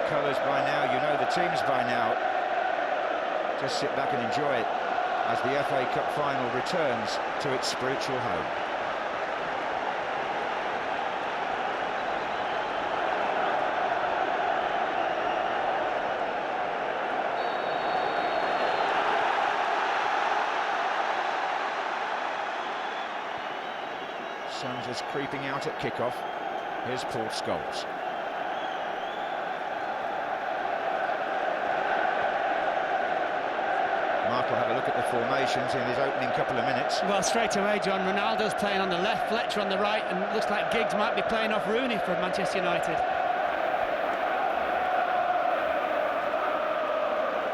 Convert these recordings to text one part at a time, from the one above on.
colours by now, you know the teams by now. Just sit back and enjoy it as the FA Cup final returns to its spiritual home. Sons is creeping out at kickoff. Here's Paul Scholes. Mark will have a look at the formations in his opening couple of minutes. Well, straight away, John, Ronaldo's playing on the left, Fletcher on the right, and it looks like Giggs might be playing off Rooney for Manchester United.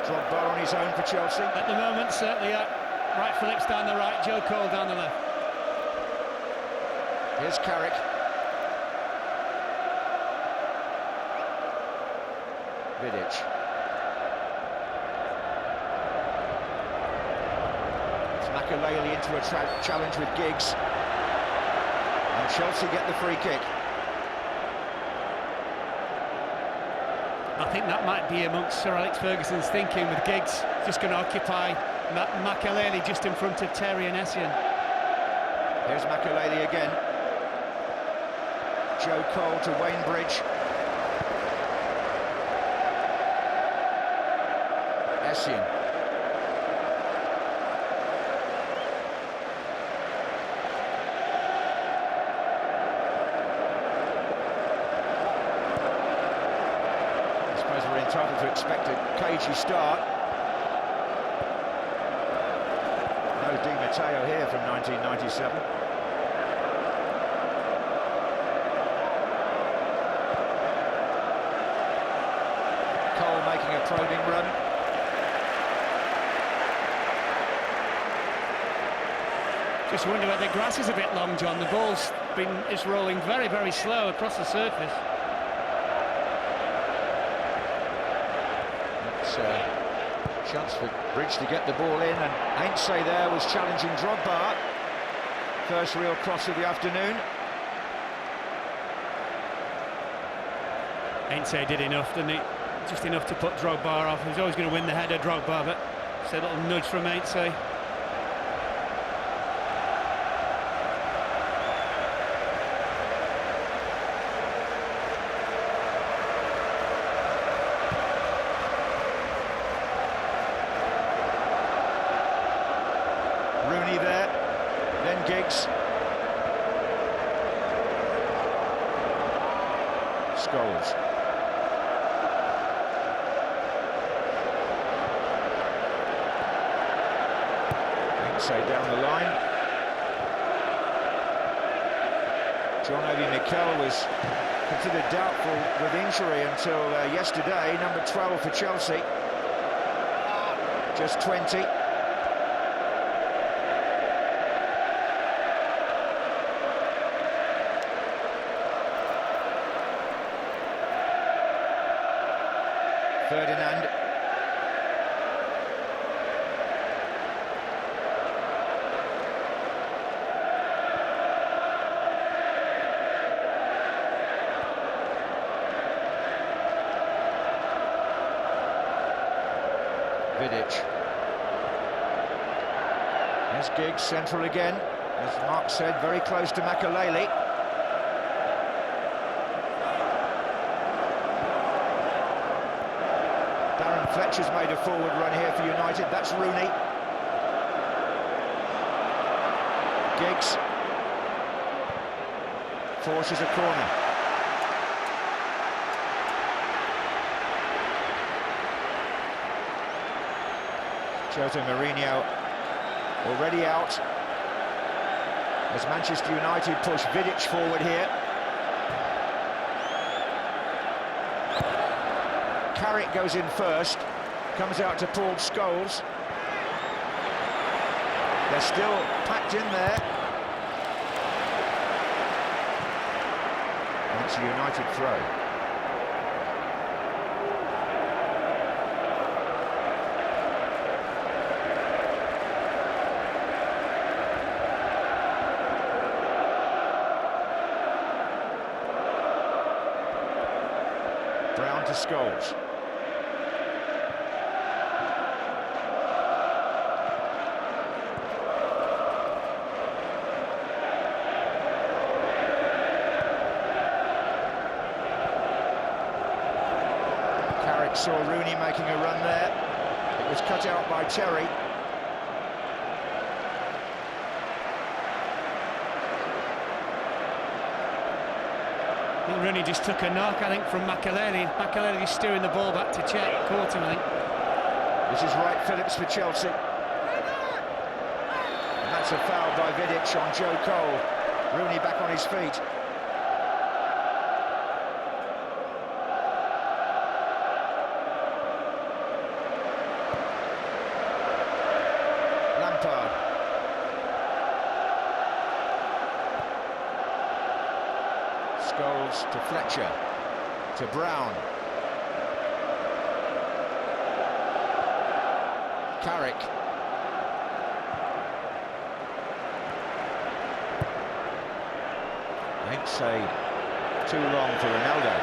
Drogba on his own for Chelsea. At the moment, certainly, right Phillips down the right, Joe Cole down the left. Here's Carrick. Vidic. It's Makelele into a challenge with Giggs. And Chelsea get the free kick. I think that might be amongst Sir Alex Ferguson's thinking, with Giggs just going to occupy Makelele just in front of Terry and Essien. Here's Makelele again. Joe Cole to Wayne Bridge. Essien. I suppose we're entitled to expect a cagey start. No Di Matteo here from 1997. Making a probing run. Just wonder whether the grass is a bit long, John. The ball's is rolling very, very slow across the surface. It's a chance for Bridge to get the ball in, and Ainsley there was challenging Drogba. First real cross of the afternoon. Ainsley did enough, didn't he? Just enough to put Drogba off. He was always going to win the header, Drogba, but it's a little nudge from Ainsley. Rooney there, then Giggs. Scholes. Say down the line. John Obi Mikel was considered doubtful with injury until yesterday. Number 12 for Chelsea. Just 20. Ferdinand. Vidic. There's Giggs, central again. As Mark said, very close to Makelele. Darren Fletcher's made a forward run here for United. That's Rooney. Giggs. Forces a corner. Jose Mourinho already out as Manchester United push Vidic forward here. Carrick goes in first, comes out to Paul Scholes. They're still packed in there. And it's a United throw. Brown to Scholes. Carrick saw Rooney making a run there. It was cut out by Terry. I think Rooney just took a knock, I think, from Makelele. Makelele just steering the ball back to check. Caught him, I think. This is Wright Phillips for Chelsea. And that's a foul by Vidic on Joe Cole. Rooney back on his feet. Lampard. Scholes to Fletcher, to Brown. Carrick. I'd say too long for Ronaldo.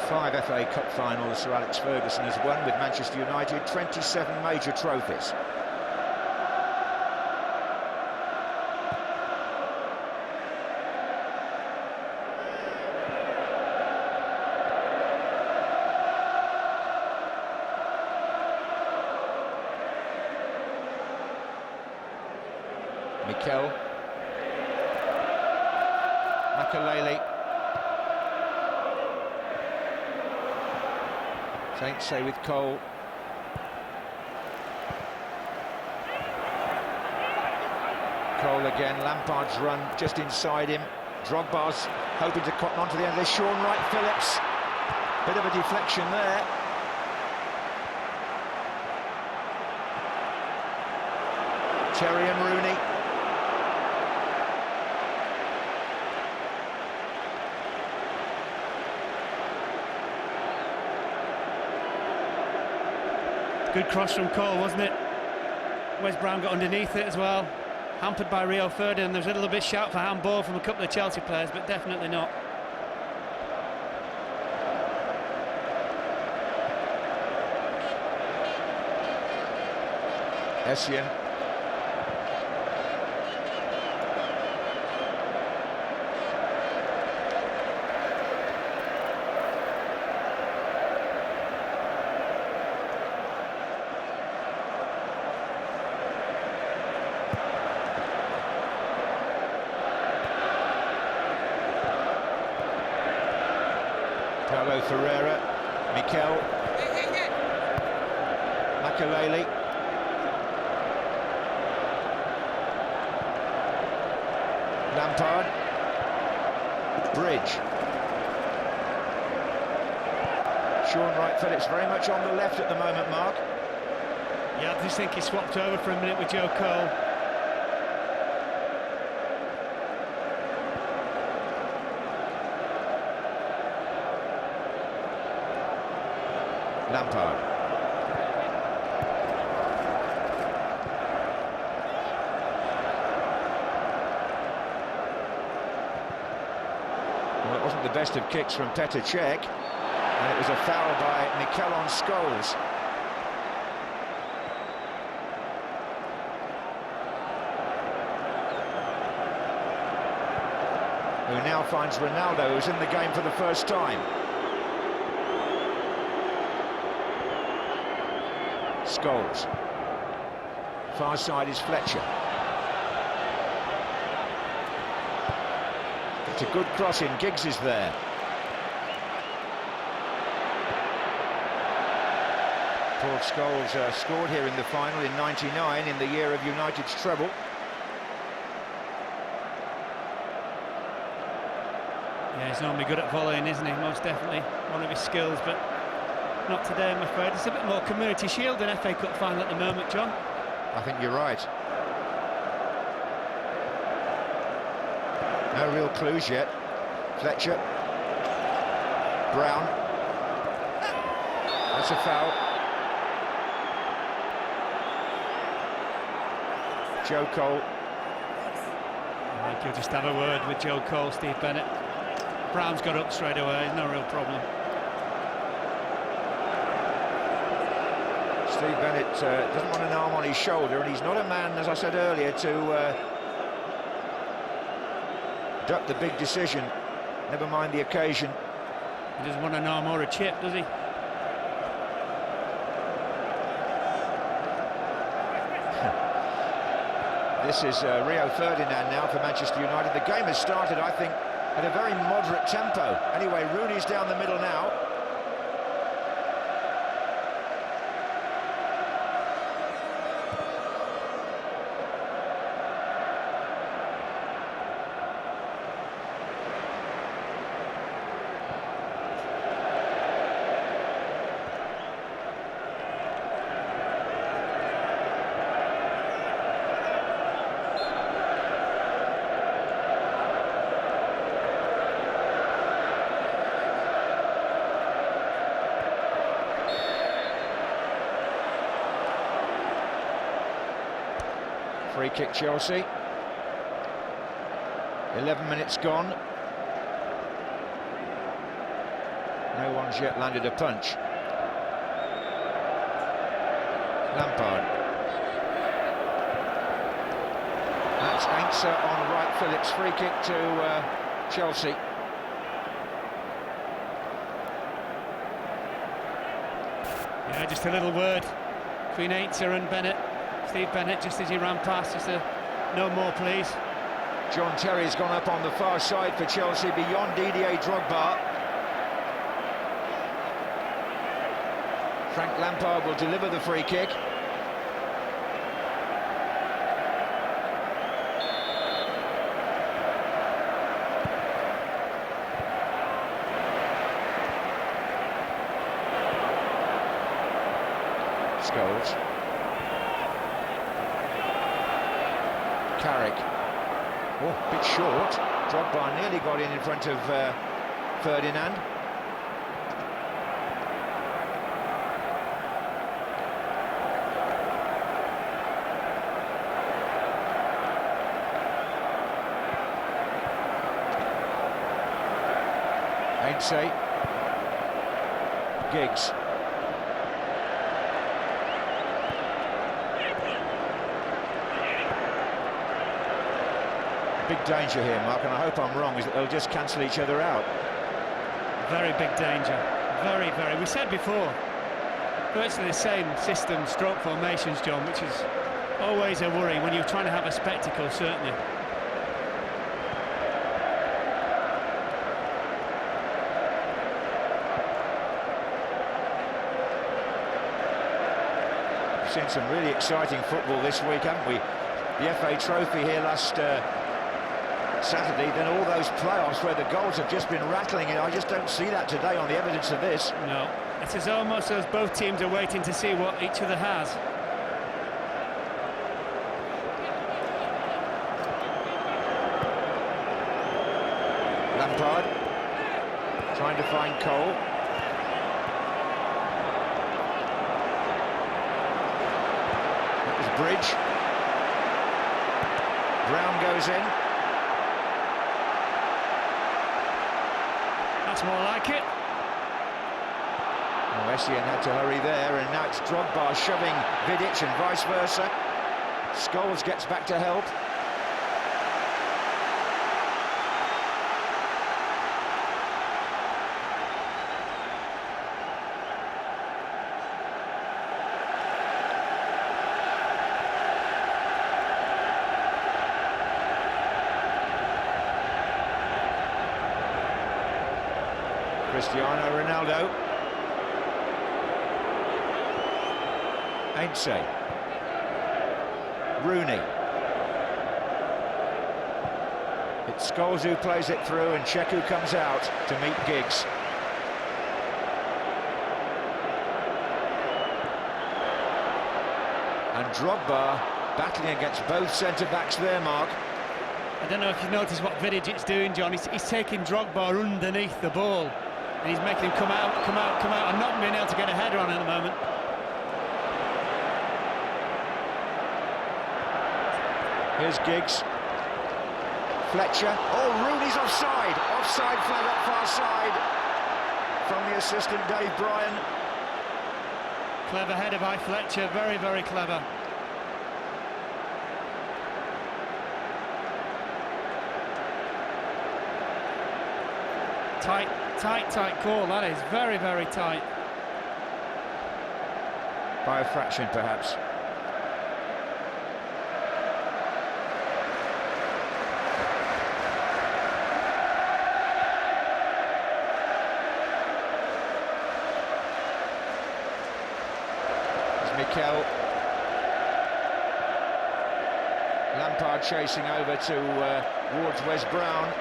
Five FA Cup finals Sir Alex Ferguson has won with Manchester United, 27 major trophies. Mikel. Makelele. Saints say with Cole. Cole again, Lampard's run just inside him. Drogba's hoping to cotton on to the end of this. Sean Wright Phillips. Bit of a deflection there. Terry and Rooney. Good cross from Cole, wasn't it? Wes Brown got underneath it as well. Hampered by Rio Ferdinand. There's a little bit shout for handball from a couple of Chelsea players, but definitely not. Essien. Paulo Ferreira, Mikel, Makelele, Lampard, Bridge, Sean Wright Phillips very much on the left at the moment, Mark. Yeah, I just think he swapped over for a minute with Joe Cole. Lampard. Well, it wasn't the best of kicks from Petr Cech, and it was a foul by Mikel on Scholes. Who now finds Ronaldo, who's in the game for the first time. Scholes. Far side is Fletcher. It's a good crossing, Giggs is there. Paul Scholes scored here in the final in '99 in the year of United's treble. Yeah, he's normally good at volleying, isn't he? Most definitely one of his skills, but not today, I'm afraid. It's a bit more Community Shield than FA Cup final at the moment, John. I think you're right. No real clues yet. Fletcher. Brown. That's a foul. Joe Cole. I think you'll just have a word with Joe Cole, Steve Bennett. Brown's got up straight away, no real problem. Steve Bennett doesn't want an arm on his shoulder, and he's not a man, as I said earlier, to duck the big decision, never mind the occasion. He doesn't want an arm or a chip, does he? This is Rio Ferdinand now for Manchester United. The game has started, I think, at a very moderate tempo. Anyway, Rooney's down the middle now. Free kick Chelsea. 11 minutes gone. No one's yet landed a punch. Lampard. That's Ainsa on right. Phillips. Free kick to Chelsea. Yeah, just a little word between Ainsa and Bennett. Steve Bennett, just as he ran past, just a no more, please. John Terry's gone up on the far side for Chelsea, beyond Didier Drogba. Frank Lampard will deliver the free kick. Scholes. Carrick. Oh, bit short. Drogba nearly got in front of Ferdinand. Ainsa. Giggs. Big danger here, Mark, and I hope I'm wrong, is that they'll just cancel each other out. Very big danger. Very, very. We said before, virtually the same system, stroke formations, John, which is always a worry when you're trying to have a spectacle, certainly. We've seen some really exciting football this week, haven't we? The FA Trophy here last Saturday, then all those playoffs where the goals have just been rattling in. I just don't see that today on the evidence of this. No, it is almost as both teams are waiting to see what each other has. Lampard trying to find Cole. That was Bridge. Brown goes in. That's more like it. Oh, Essien had to hurry there, and now it's Drogba shoving Vidic and vice versa. Scholes gets back to help. Cristiano Ronaldo. Ainsa. Rooney. It's Scholes who plays it through, and Cheku comes out to meet Giggs. And Drogba battling against both centre-backs there, Mark. I don't know if you noticed what Vidic is doing, John. He's taking Drogba underneath the ball, and he's making him come out, and not being able to get a header on at the moment. Here's Giggs. Fletcher. Oh, Rooney's offside. Offside flag up far side from the assistant Dave Bryan. Clever header by Fletcher, very, very clever. Tight call, that is very, very tight. By a fraction, perhaps. Mikel. Lampard chasing over towards Wes Brown.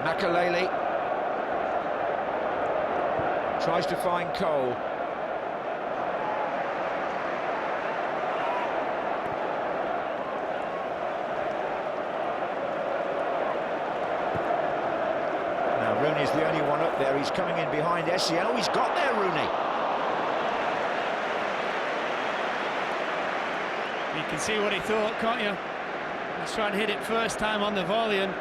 Makalele tries to find Cole. Rooney's the only one up there. He's coming in behind Essien. Oh, he's got there, Rooney. You can see what he thought, can't you? He's trying to hit it first time on the volley and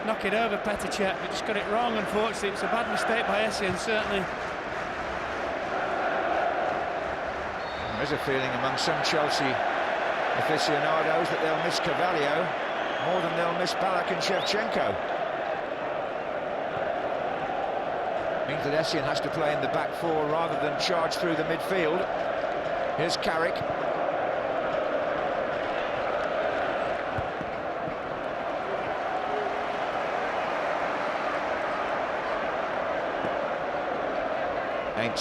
knock it over Petr Cech, but just got it wrong, unfortunately. It's a bad mistake by Essien, certainly. There's a feeling among some Chelsea aficionados that they'll miss Carvalho more than they'll miss Ballack and Shevchenko. Means that Essien has to play in the back four rather than charge through the midfield. Here's Carrick. Ain't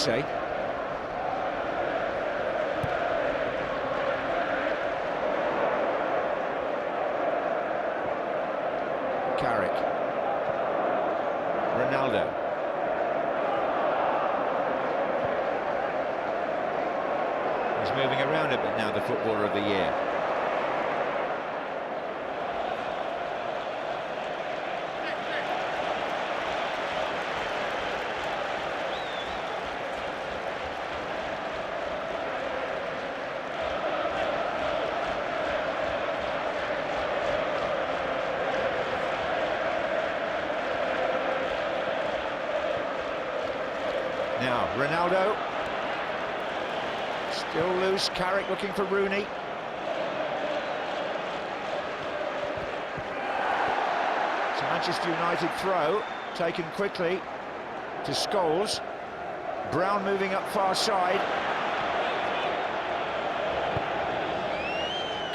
Carrick. Ronaldo. He's moving around a bit now, the footballer of the year. Now, Ronaldo. Still loose, Carrick looking for Rooney. It's a Manchester United throw, taken quickly to Scholes. Brown moving up far side.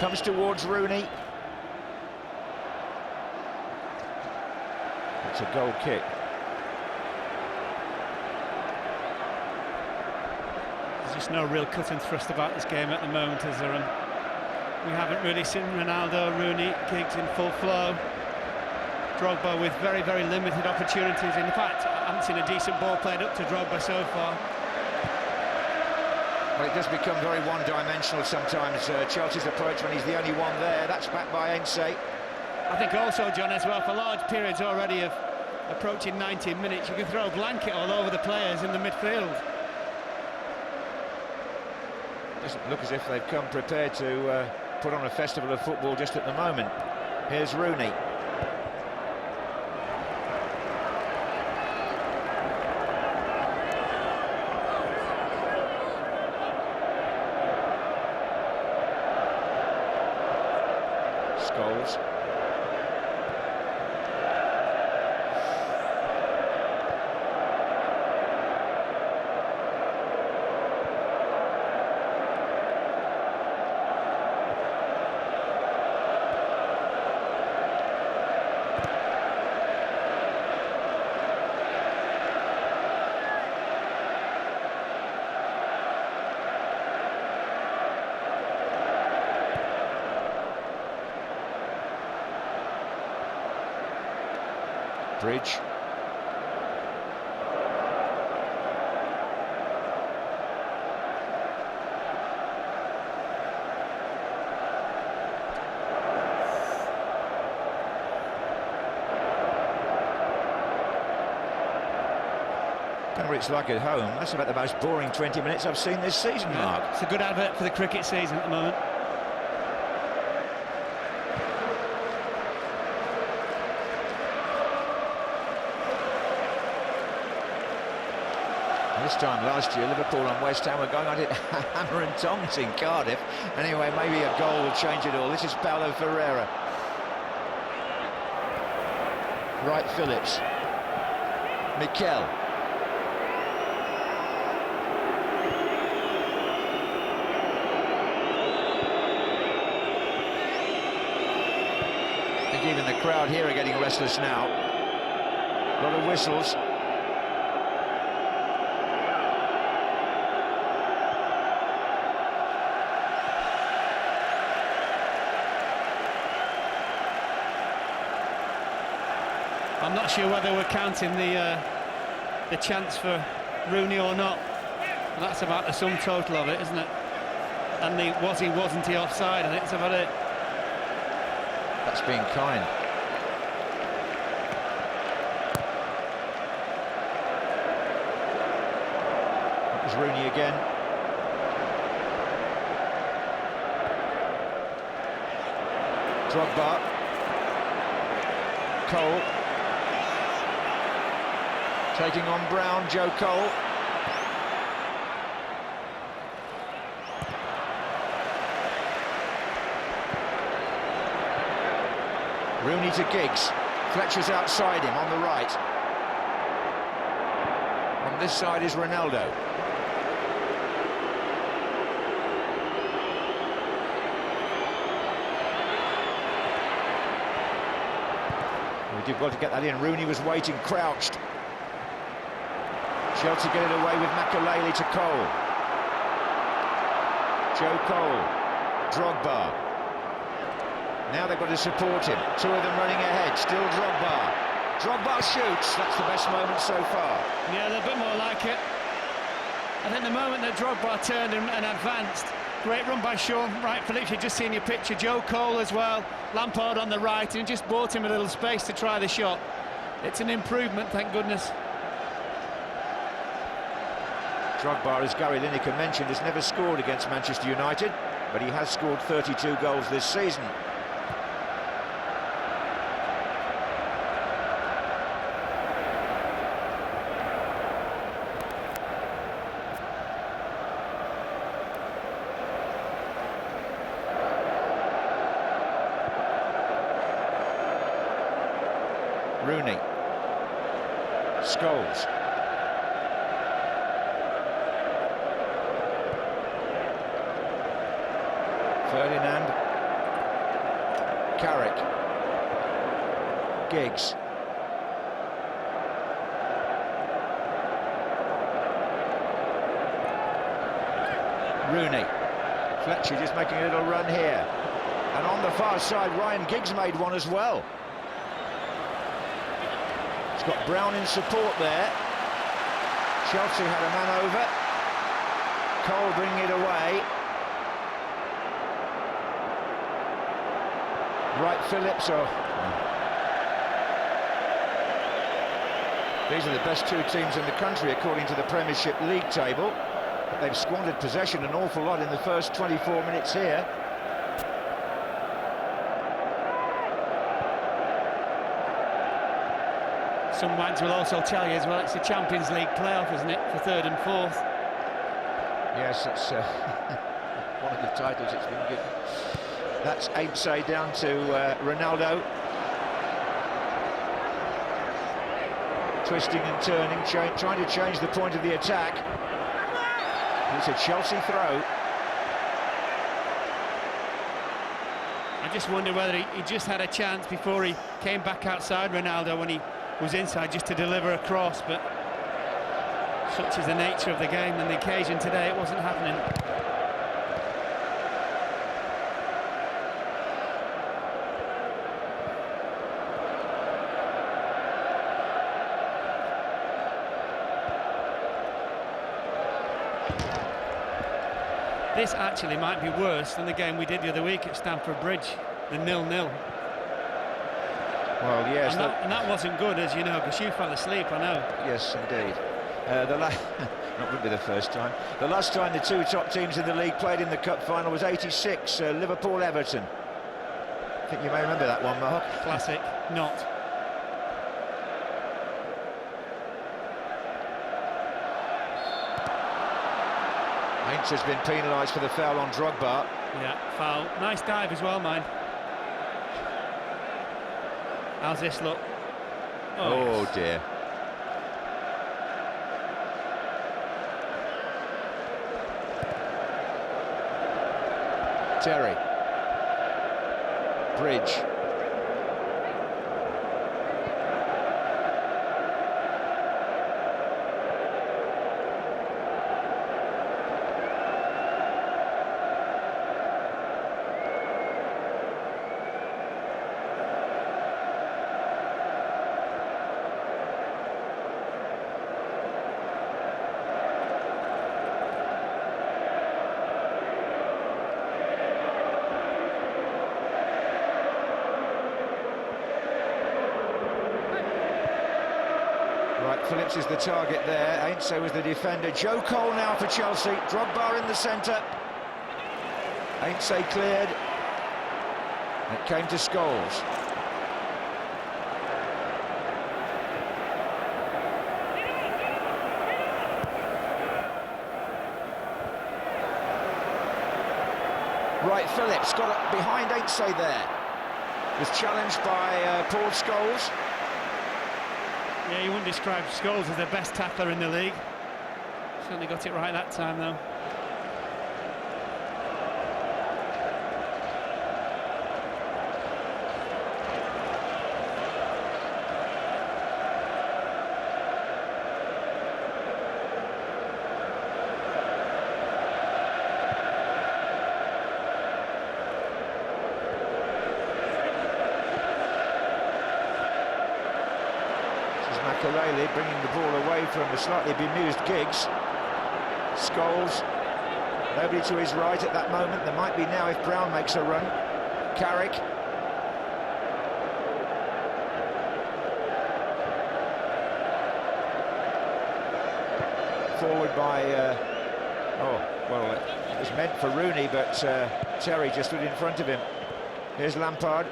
Comes towards Rooney. It's a goal kick. There's no real cut and thrust about this game at the moment, is there? And we haven't really seen Ronaldo, Rooney, Giggs in full flow. Drogba with very, very limited opportunities. In fact, I haven't seen a decent ball played up to Drogba so far. Well, it does become very one-dimensional sometimes, Chelsea's approach when he's the only one there. That's backed by Ainse. I think also, John, as well, for large periods already of approaching 90 minutes, you can throw a blanket all over the players in the midfield. Doesn't look as if they've come prepared to put on a festival of football just at the moment. Here's Rooney. Scholes. Bridge. don't know what it's like at home. That's about the most boring 20 minutes I've seen this season, Mark. It's a good advert for the cricket season at the moment. This time last year, Liverpool and West Ham were going on it hammer and tongs in Cardiff. Anyway, maybe a goal will change it all. This is Paulo Ferreira. Wright Phillips. Mikel. I think even the crowd here are getting restless now. A lot of whistles. I'm not sure whether we're counting the chance for Rooney or not. And that's about the sum total of it, isn't it? And the wasn't he offside, I think that's about it. That's being kind. That was Rooney again. Drogba. Cole. Taking on Brown, Joe Cole. Rooney to Giggs. Fletcher's outside him on the right. On this side is Ronaldo. We did well to get that in. Rooney was waiting, crouched. Chelsea get it away with Makelele to Cole. Joe Cole. Drogba. Now they've got to support him. Two of them running ahead. Still Drogba. Drogba shoots. That's the best moment so far. Yeah, they're a bit more like it. I think the moment that Drogba turned and advanced, great run by Sean. Right, Phillips, you've just seen your picture. Joe Cole as well. Lampard on the right, and just bought him a little space to try the shot. It's an improvement, thank goodness. Drogba, as Gary Lineker mentioned, has never scored against Manchester United, but he has scored 32 goals this season. Rooney. Scholes. Ferdinand. Carrick. Giggs. Rooney. Fletcher just making a little run here. And on the far side, Ryan Giggs made one as well. He's got Brown in support there. Chelsea had a man over. Cole bringing it away. Wright Phillips. These are the best two teams in the country according to the Premiership League table. But they've squandered possession an awful lot in the first 24 minutes here. Some wags will also tell you as well, it's the Champions League playoff, isn't it, for third and fourth? Yes, that's one of the titles it's been given. That's Aibse down to Ronaldo. Twisting and turning, trying to change the point of the attack. It's a Chelsea throw. I just wonder whether he just had a chance before he came back outside Ronaldo when he was inside just to deliver a cross, but such is the nature of the game and the occasion today, it wasn't happening. This actually might be worse than the game we did the other week at Stamford Bridge, the 0-0. Well, yes. And that wasn't good, as you know, because you fell asleep, I know. Yes, indeed. Not would be the first time. The last time the two top teams in the league played in the cup final was '86, Liverpool-Everton. I think you may remember that one, Mark. Classic, not. Heinz has been penalised for the foul on Drogba. Yeah, foul. Nice dive as well, mine. How's this look? Oh yes. dear. Terry. Bridge. Phillips is the target there. Heinz was the defender. Joe Cole now for Chelsea. Drogba in the centre. Heinz cleared. It came to Scholes. Right, Phillips got up behind Heinz there. Was challenged by Paul Scholes. Yeah, you wouldn't describe Scholes as the best tackler in the league. Certainly got it right that time, though. Makelele bringing the ball away from the slightly bemused Giggs. Scholes, nobody to his right at that moment. There might be now if Brown makes a run. Carrick. Forward by, it was meant for Rooney, but Terry just stood in front of him. Here's Lampard.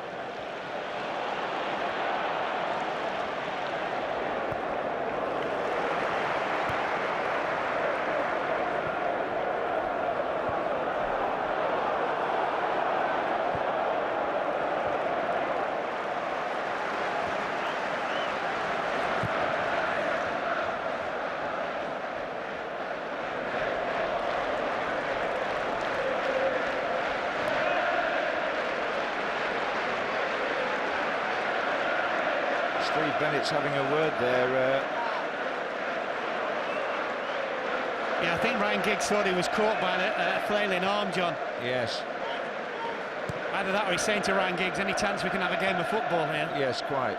Steve Bennett's having a word there. Yeah, I think Ryan Giggs thought he was caught by a flailing arm, John. Yes. Either that or he's saying to Ryan Giggs, any chance we can have a game of football here? Yes, quite.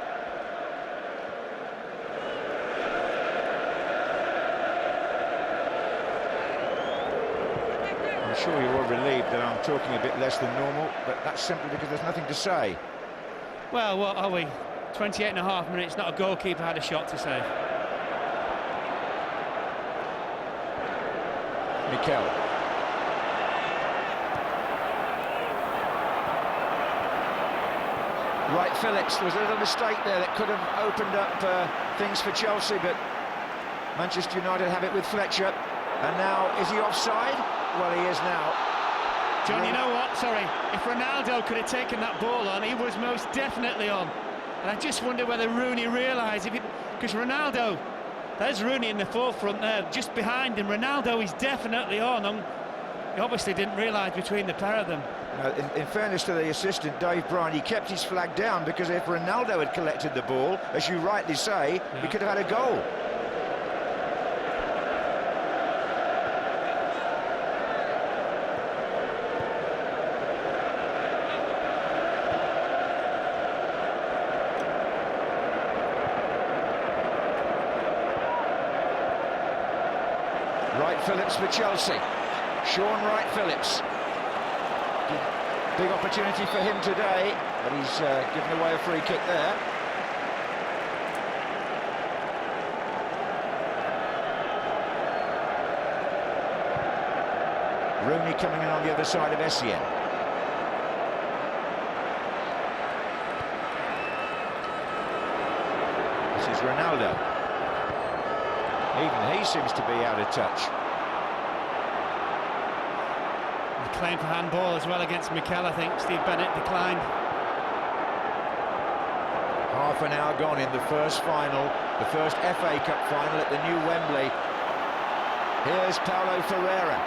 I'm sure you're all relieved that I'm talking a bit less than normal, but that's simply because there's nothing to say. Well, what are we? 28 and a half minutes, not a goalkeeper had a shot to save. Mikel. Right, Phillips, there was a little mistake there that could have opened up things for Chelsea, but Manchester United have it with Fletcher. And now, is he offside? Well, he is now. John, you know what? Sorry, if Ronaldo could have taken that ball on, he was most definitely on. And I just wonder whether Rooney realised, because Ronaldo, there's Rooney in the forefront there, just behind him. Ronaldo is definitely on. He obviously didn't realise between the pair of them. In fairness to the assistant, Dave Bryan, he kept his flag down, because if Ronaldo had collected the ball, as you rightly say, he could have had a goal. Wright Phillips for Chelsea. Sean Wright Phillips. Big opportunity for him today, but he's given away a free kick there. Rooney coming in on the other side of Essien. This is Ronaldo. Even he seems to be out of touch. The claim for handball as well against Mikel, I think. Steve Bennett declined. Half an hour gone in the first final, the first FA Cup final at the new Wembley. Here's Paulo Ferreira.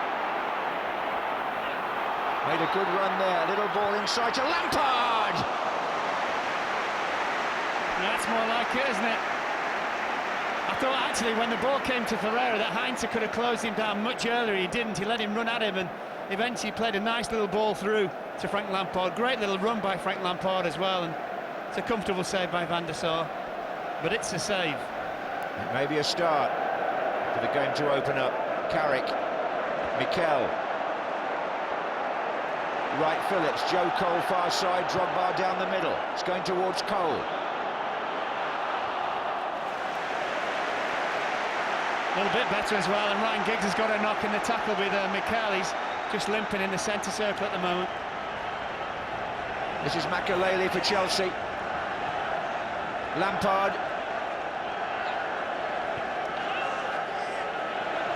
Made a good run there, little ball inside to Lampard! That's more like it, isn't it? I thought actually when the ball came to Ferreira that Heinze could have closed him down much earlier. He didn't, he let him run at him and eventually played a nice little ball through to Frank Lampard. Great little run by Frank Lampard as well, and it's a comfortable save by Van der Sar, but it's a save. It may be a start for the game to open up. Carrick, Mikel, Wright Phillips, Joe Cole far side, Drogba down the middle. It's going towards Cole. A little bit better as well, and Ryan Giggs has got a knock in the tackle with Mikel. He's just limping in the centre circle at the moment. This is Makelele for Chelsea. Lampard.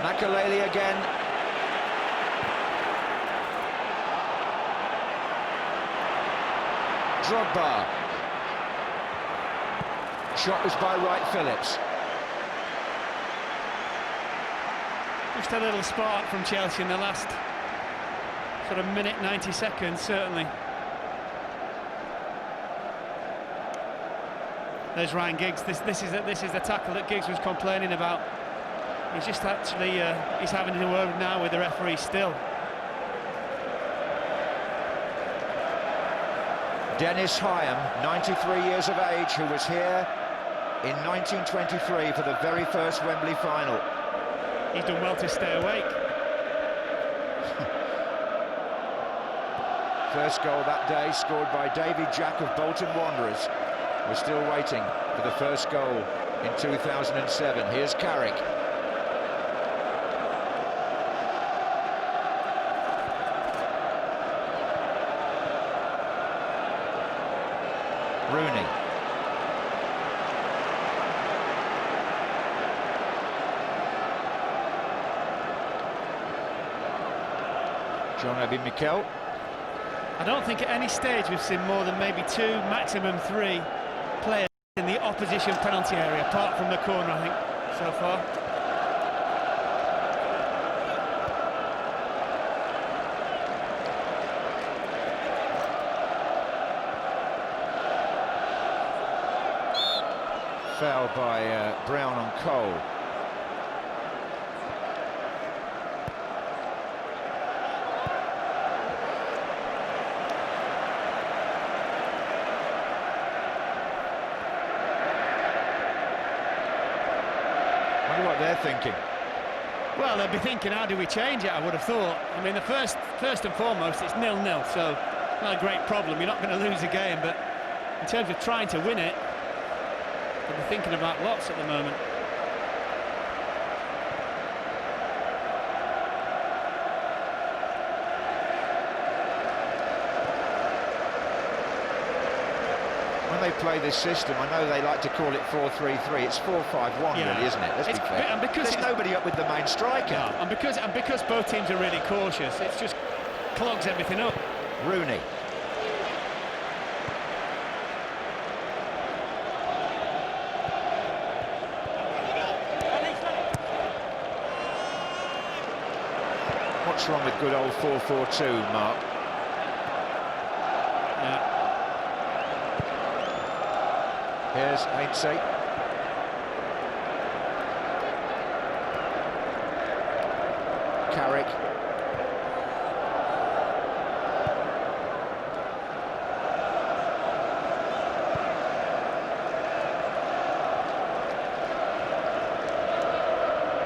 Makelele again. Drogba. Shot was by Wright Phillips. Just a little spark from Chelsea in the last sort of minute, 90 seconds, certainly. There's Ryan Giggs. This is the tackle that Giggs was complaining about. He's just actually he's having a word now with the referee still. Dennis Hyam, 93 years of age, who was here in 1923 for the very first Wembley final. He's done well to stay awake. First goal that day scored by David Jack of Bolton Wanderers. We're still waiting for the first goal in 2007. Here's Carrick. Rooney. John Obi Mikel. I don't think at any stage we've seen more than maybe 2, maximum 3 players in the opposition penalty area, apart from the corner, I think, so far. Foul by Brown on Cole. Wonder what they're thinking. Well, they'll be thinking, how do we change it, I would have thought. I mean, the first and foremost, it's 0-0, so not a great problem. You're not going to lose a game, but in terms of trying to win it, they'll be thinking about lots at the moment. When they play this system, I know they like to call it 4-3-3. It's 4-5-1, Yeah. really, isn't it? Let's be fair. And because there's nobody up with the main striker. No, and because both teams are really cautious, it just clogs everything up. Rooney. What's wrong with good old 4-4-2, Mark? Yeah. Here's Heinze. Carrick.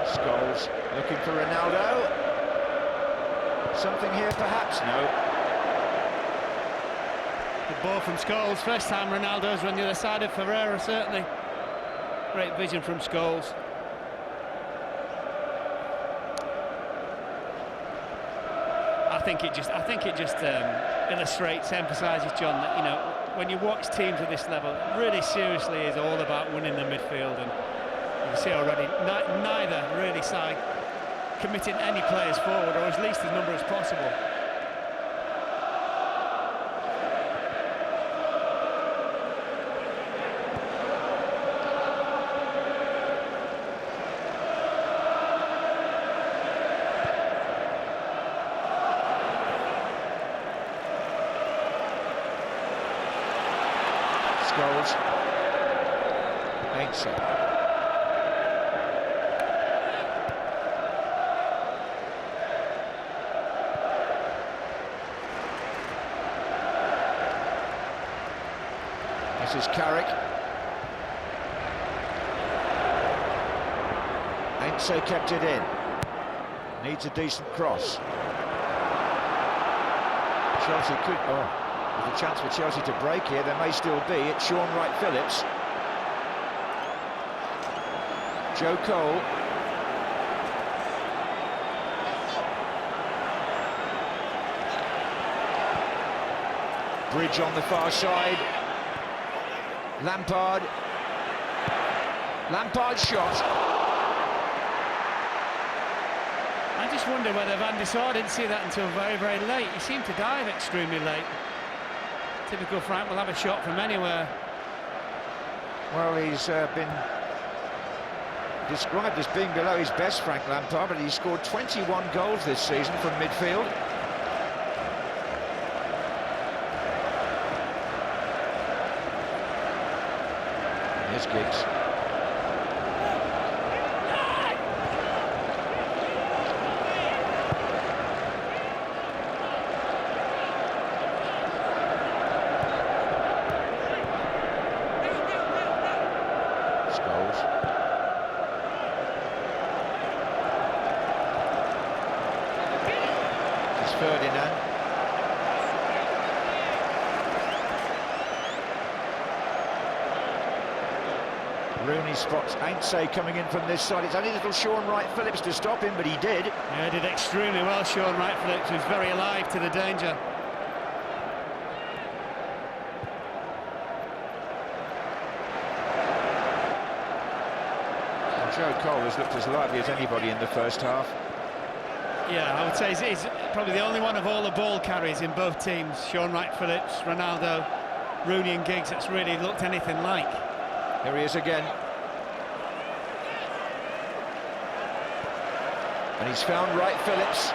Scholes looking for Ronaldo. Something here perhaps? No. Good ball from Scholes. First time Ronaldo's run the other side of Ferreira, certainly. Great vision from Scholes. I think it just illustrates, emphasises, John, that, you know, when you watch teams at this level, it really seriously is all about winning the midfield, and you can see already neither really side committing any players forward, or at least as number as possible. Goals. Ain't so. This is Carrick. Ain't so kept it in. Needs a decent cross. Chelsea could. Oh. With a chance for Chelsea to break here, there may still be. It's Sean Wright-Phillips. Joe Cole. Bridge on the far side. Lampard. Lampard's shot. I just wonder whether Van der Sar didn't see that until very, very late. He seemed to dive extremely late. Typical Frank will have a shot from anywhere. Well, he's been described as being below his best, Frank Lampard, but he's scored 21 goals this season from midfield. Here's Giggs. Ferdinand. Rooney spots Ain't coming in from this side. It's only little Sean Wright-Phillips to stop him, but he did. Yeah, he did extremely well, Sean Wright-Phillips, who's very alive to the danger. And Joe Cole has looked as lively as anybody in the first half. Yeah, I would say he's probably the only one of all the ball carriers in both teams. Sean Wright-Phillips, Ronaldo, Rooney and Giggs, that's really looked anything like. Here he is again. And he's found Wright-Phillips.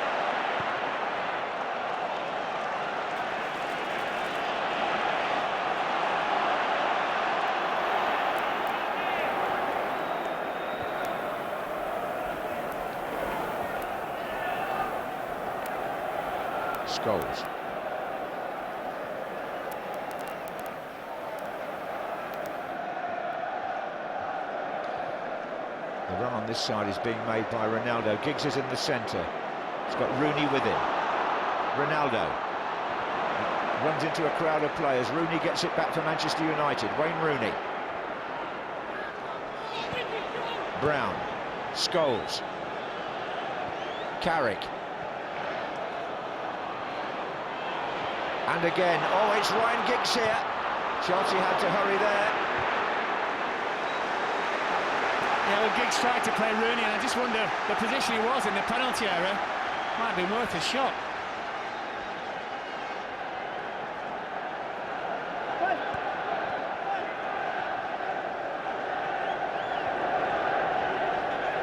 Scholes. The run on this side is being made by Ronaldo. Giggs is in the centre. He's got Rooney with him. Ronaldo runs into a crowd of players. Rooney gets it back for Manchester United. Wayne Rooney. Brown. Scholes. Carrick. And again, oh, it's Ryan Giggs here. Chelsea had to hurry there. Yeah, well, Giggs tried to play Rooney, and I just wonder, the position he was in the penalty area might have been worth a shot.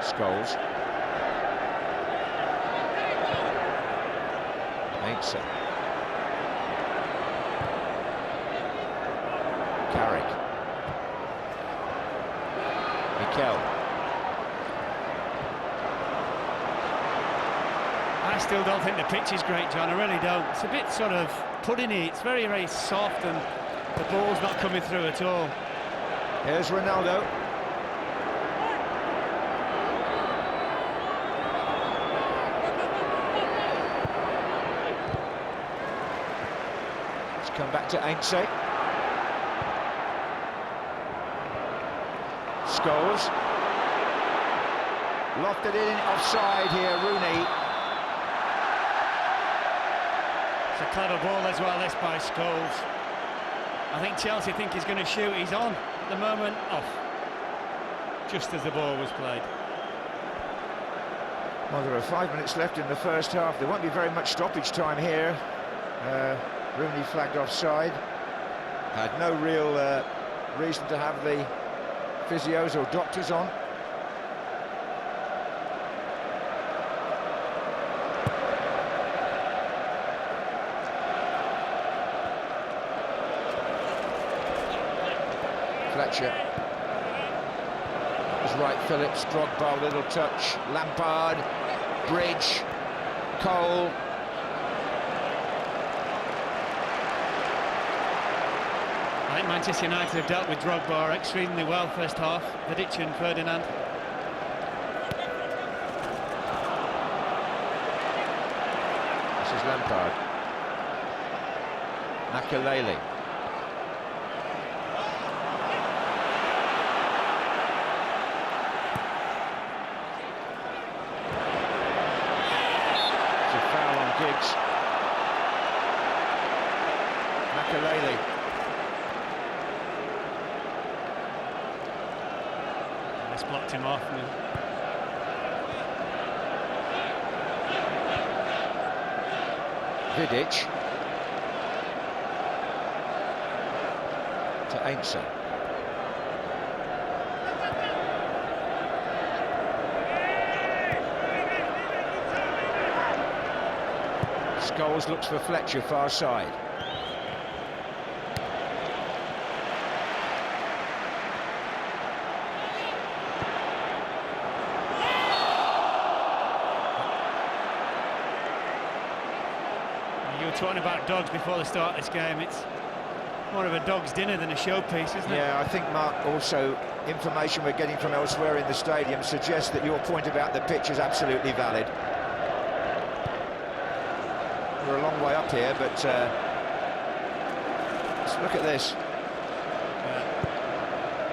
Scholes. Ain't so. Carrick. Mikel. I still don't think the pitch is great, John. I really don't. It's a bit sort of puddingy. It's very, very soft, and the ball's not coming through at all. Here's Ronaldo. Let's come back to Ain't. Scholes. Lofted in, offside here, Rooney. It's a clever ball as well, this by Scholes. I think Chelsea think he's going to shoot. He's on at the moment, off. Just as the ball was played. Well, there are 5 minutes left in the first half. There won't be very much stoppage time here. Rooney flagged offside. Had no real reason to have the physios or doctors on. Fletcher. That was right, Phillips, Drogba, little touch, Lampard, Bridge, Cole. I think Manchester United have dealt with Drogba extremely well first half. Vidic and Ferdinand. This is Lampard. Makelele. It's a foul on Giggs. Makelele. Just blocked him off. Vidic to Ainsa. Scholes looks for Fletcher, far side. You were talking about dogs before the start of this game. It's more of a dog's dinner than a showpiece, isn't it? Yeah, I think, Mark, also information we're getting from elsewhere in the stadium suggests that your point about the pitch is absolutely valid. We're a long way up here, but let's look at this.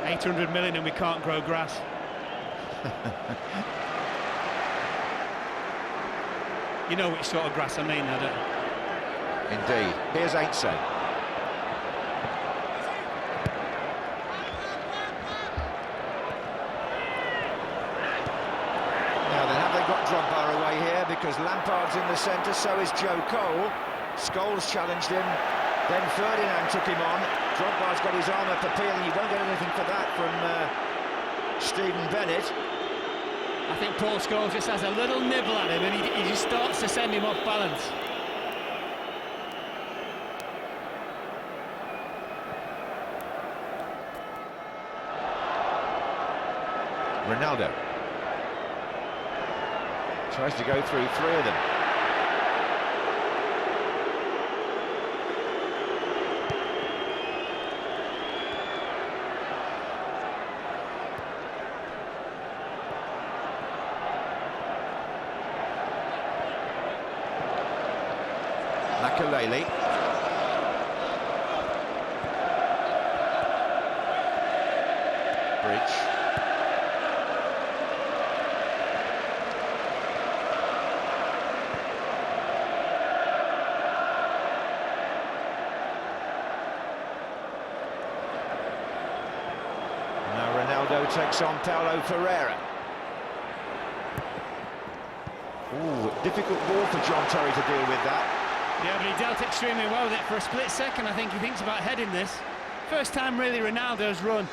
800 million and we can't grow grass. You know which sort of grass I mean, though, don't you? Indeed. Here's Ainsa. Now then, have they got Drogba away here? Because Lampard's in the centre, so is Joe Cole. Scholes challenged him, then Ferdinand took him on. Drogba's got his arm up appealing. You won't get anything for that from Stephen Bennett. I think Paul Scholes just has a little nibble at him and he just starts to send him off balance. Ronaldo tries to go through three of them. Makelele. Bridge. Now Ronaldo takes on Paulo Ferreira. Ooh, difficult ball for John Terry to deal with that. Yeah, but he dealt extremely well with it. For a split second, I think he thinks about heading this. First time, really, Ronaldo's run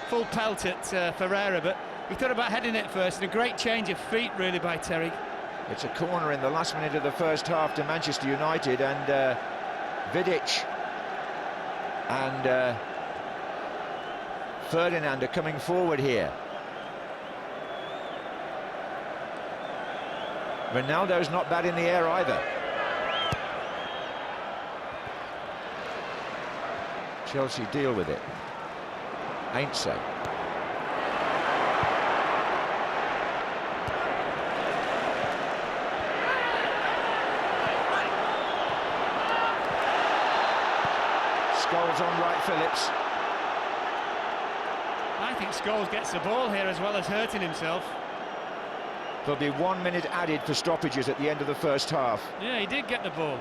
full pelt at Ferreira, but he thought about heading it first, and a great change of feet, really, by Terry. It's a corner in the last minute of the first half to Manchester United, and Vidic and Ferdinand are coming forward here. Ronaldo's not bad in the air either. Chelsea deal with it. Ain't so. Scholes on right, Phillips. I think Scholes gets the ball here as well as hurting himself. There'll be 1 minute added for stoppages at the end of the first half. Yeah, he did get the ball.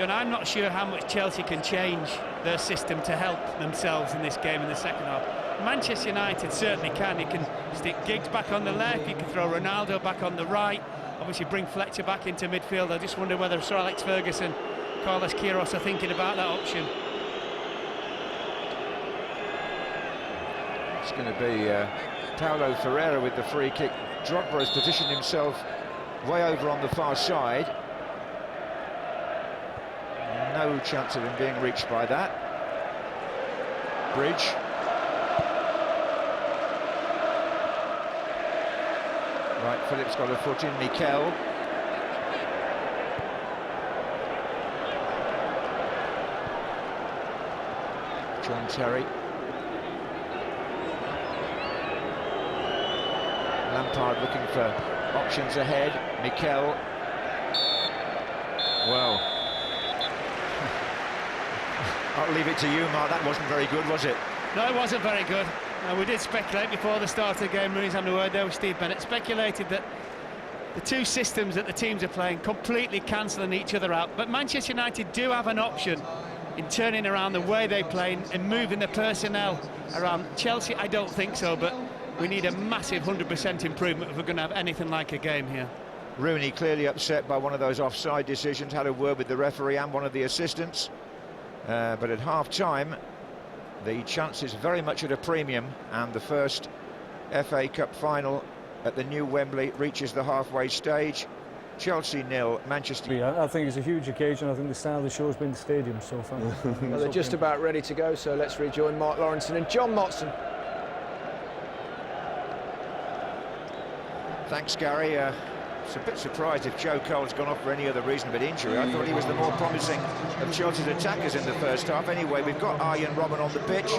John, I'm not sure how much Chelsea can change their system to help themselves in this game in the second half. Manchester United certainly can. You can stick Giggs back on the left, you can throw Ronaldo back on the right, obviously bring Fletcher back into midfield. I just wonder whether Sir Alex Ferguson, Carlos Queiroz are thinking about that option. It's going to be Paulo Ferreira with the free kick. Drogba has positioned himself way over on the far side. No chance of him being reached by that. Bridge. Right, Phillips got a foot in. Mikel. John Terry. Lampard looking for options ahead. Mikel. Well, I'll leave it to you, Mark. That wasn't very good, was it? No, it wasn't very good. We did speculate before the start of the game. Rooney's having a word there with Steve Bennett. Speculated that the two systems that the teams are playing completely cancelling each other out. But Manchester United do have an option in turning around the way they play and moving the personnel around. Chelsea, I don't think so, but we need a massive 100% improvement if we're going to have anything like a game here. Rooney clearly upset by one of those offside decisions, had a word with the referee and one of the assistants. But at half-time, the chances very much at a premium, and the first FA Cup final at the new Wembley reaches the halfway stage. Chelsea 0, Manchester. I think it's a huge occasion. I think the star of the show has been the stadium so far. Well, they're just about ready to go, so let's rejoin Mark Lawrenson and John Motson. Thanks, Gary. It's a bit surprised if Joe Cole's gone off for any other reason but injury. I thought he was the more promising of Chelsea's attackers in the first half. Anyway, we've got Arjen Robben on the pitch,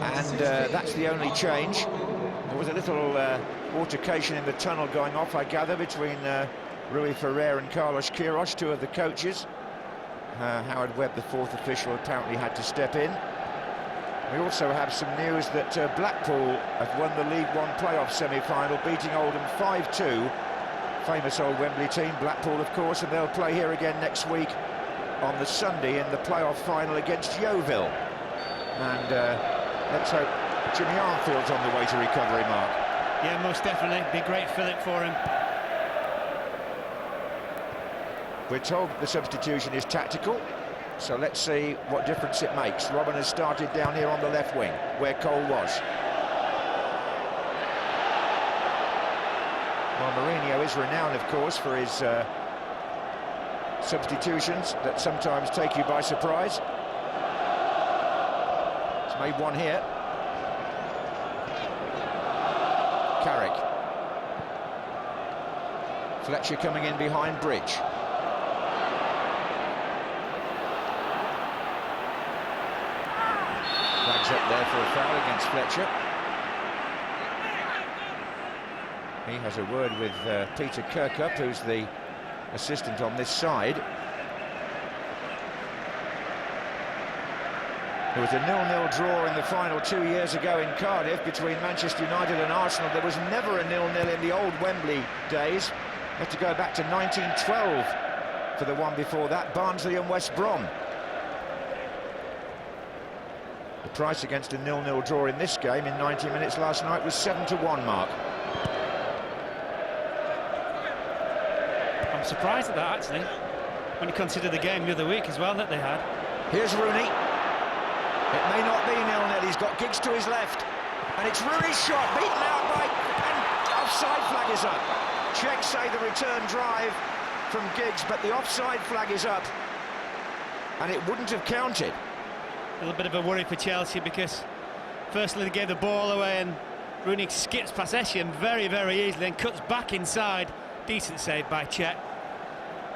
and that's the only change. There was a little altercation in the tunnel going off, I gather, between Rui Ferrer and Carlos Queiroz, two of the coaches. Howard Webb, the fourth official, apparently had to step in. We also have some news that Blackpool have won the League One playoff semi-final, beating Oldham 5-2. Famous old Wembley team, Blackpool, of course, and they'll play here again next week on the Sunday in the playoff final against Yeovil. And let's hope Jimmy Armfield's on the way to recovery, Mark. Yeah, most definitely. Be great fillip for him. We're told the substitution is tactical, so let's see what difference it makes. Robben has started down here on the left wing, where Cole was. Well, Mourinho is renowned, of course, for his substitutions that sometimes take you by surprise. He's made one here. Carrick. Fletcher coming in behind Bridge. Flags up there for a foul against Fletcher. He has a word with Peter Kirkup, who's the assistant on this side. There was a 0-0 draw in the final 2 years ago in Cardiff between Manchester United and Arsenal. There was never a 0-0 in the old Wembley days. You have to go back to 1912 for the one before that, Barnsley and West Brom. The price against a 0-0 draw in this game in 90 minutes last night was 7-1, Mark. I'm surprised at that, actually, when you consider the game the other week as well that they had. Here's Rooney. It may not be 0-0. He's got Giggs to his left, and it's Rooney's shot, beaten out by, and offside flag is up. Czechs say the return drive from Giggs, but the offside flag is up, and it wouldn't have counted. A little bit of a worry for Chelsea, because firstly they gave the ball away and Rooney skips past Essien very, very easily and cuts back inside. Decent save by Czech.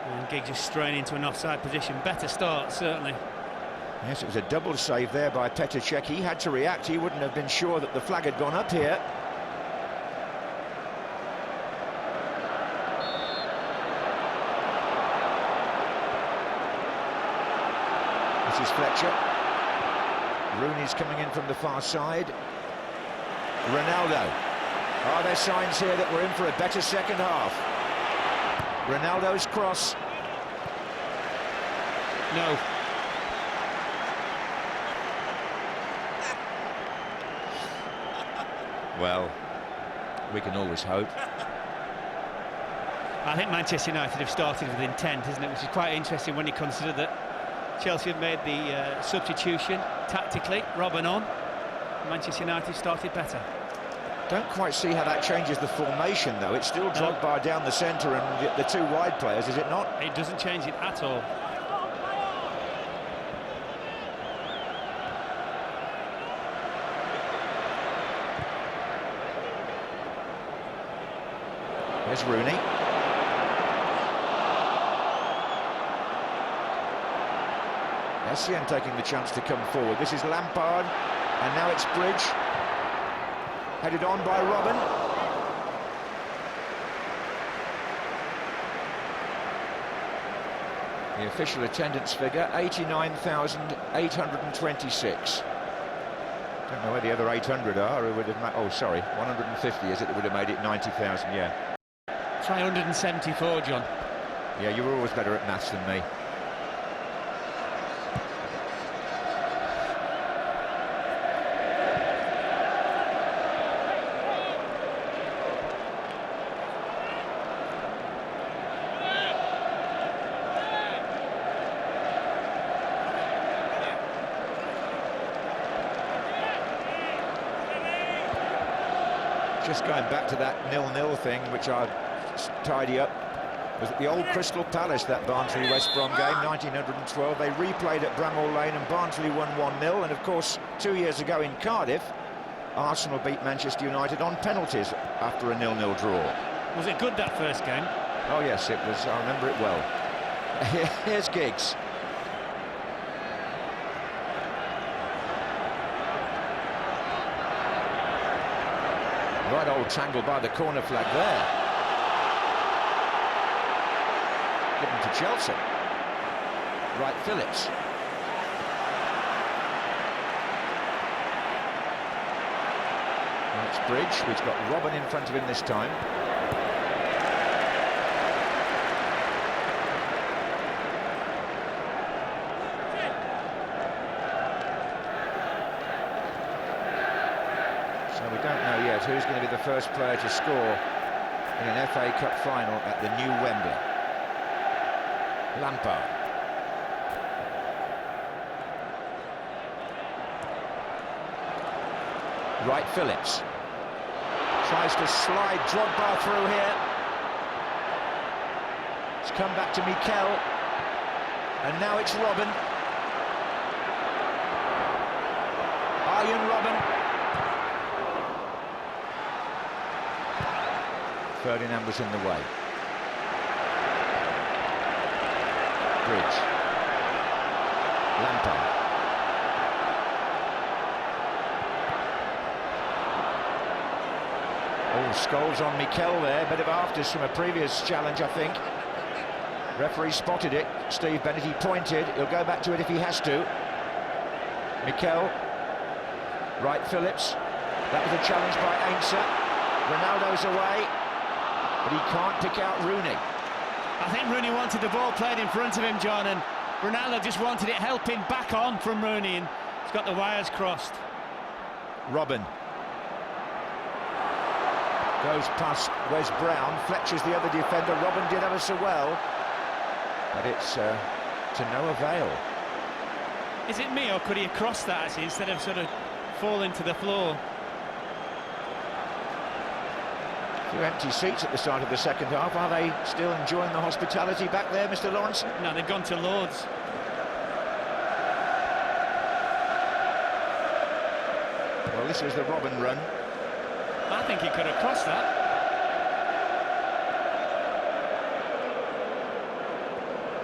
And Giggs just straying into an offside position. Better start, certainly. Yes, it was a double save there by Petr Cech. He had to react. He wouldn't have been sure that the flag had gone up here. This is Fletcher. Rooney's coming in from the far side. Ronaldo. Are there signs here that we're in for a better second half? Ronaldo's cross. No. Well, we can always hope. I think Manchester United have started with intent, isn't it? Which is quite interesting when you consider that Chelsea have made the substitution tactically. Robben on. Manchester United started better. Don't quite see how that changes the formation, though. It's still Drogba down the centre and the two wide players, is it not? It doesn't change it at all. There's Rooney. Essien taking the chance to come forward. This is Lampard, and now it's Bridge. Headed on by Robben. The official attendance figure, 89,826. Don't know where the other 800 are. Who would have oh, sorry, 150 is it that would have made it 90,000, yeah. Try 174, John. Yeah, you were always better at maths than me. Just going back to that 0-0 thing, which I'll tidy up, was at the old Crystal Palace, that Barnsley-West Brom game, 1912. They replayed at Bramall Lane and Barnsley won 1-0. And of course, 2 years ago in Cardiff, Arsenal beat Manchester United on penalties after a 0-0 draw. Was it good, that first game? Oh yes, it was. I remember it well. Here's Giggs. Right old tangle by the corner flag there. Given to Chelsea. Right, Phillips. That's Bridge, who's got Robben in front of him this time. We don't know yet who's going to be the first player to score in an FA Cup final at the new Wembley. Lampard. Right, Phillips. Tries to slide Drogba through here. It's come back to Mikel. And now it's Robben. Arjen Robben. Ferdinand was in the way. Bridge. Lampard. Oh, Scholes on Mikel there. Bit of afters from a previous challenge, I think. Referee spotted it. Steve Bennett, he pointed. He'll go back to it if he has to. Mikel. Right, Phillips. That was a challenge by Ainsa. Ronaldo's away. But he can't pick out Rooney. I think Rooney wanted the ball played in front of him, John, and Ronaldo just wanted it helping back on from Rooney, and he's got the wires crossed. Robben. Goes past Wes Brown, Fletcher's the other defender. Robben did ever so well, but it's to no avail. Is it me, or could he have crossed that actually, instead of sort of falling to the floor? Two empty seats at the start of the second half. Are they still enjoying the hospitality back there, Mr. Lawrence? No, they've gone to Lord's. Well, this is the Robben run. I think he could have crossed that.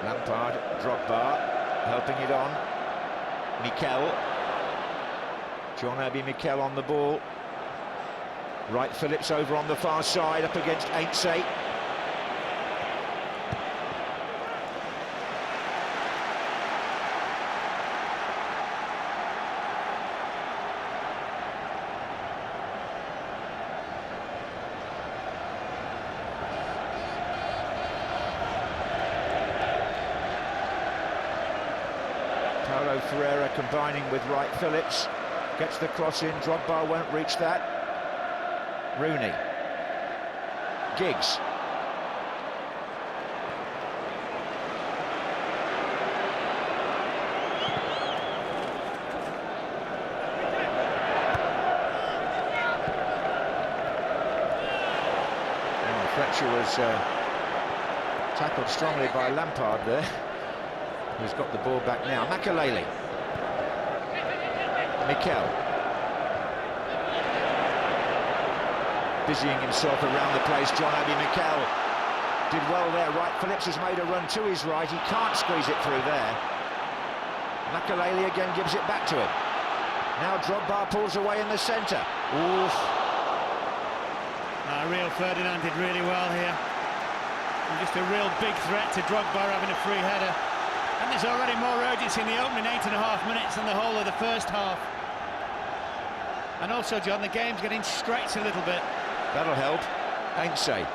Lampard, Drogba, helping it on. Mikel. John Obi Mikel on the ball. Right, Phillips over on the far side, up against Ainsa. Paulo Ferreira combining with Wright Phillips. Gets the cross in, Drogba won't reach that. Rooney. Giggs. Fletcher was tackled strongly by Lampard there, who's got the ball back now. Makelele. Mikel. Busying himself around the place. John Obi Mikel did well there. Wright Phillips has made a run to his right. He can't squeeze it through there. Makelele again gives it back to him. Now Drogba pulls away in the centre. Oof. Rio Ferdinand did really well here. And just a real big threat to Drogba having a free header. And there's already more urgency in the opening 8.5 minutes than the whole of the first half. And also, John, the game's getting stretched a little bit. That'll help. Ainsley.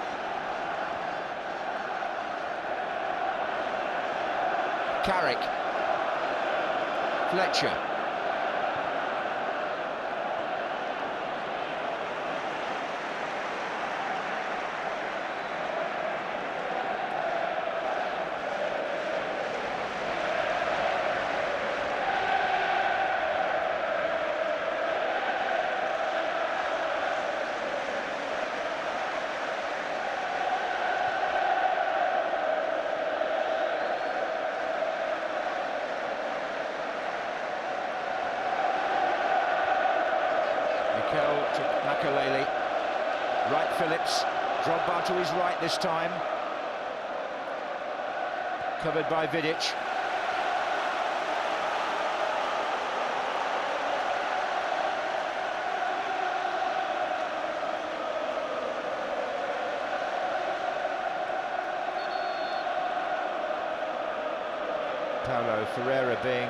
Carrick. Fletcher. To Makelele, Wright Phillips, Drogba to his right this time, covered by Vidic. Paulo Ferreira being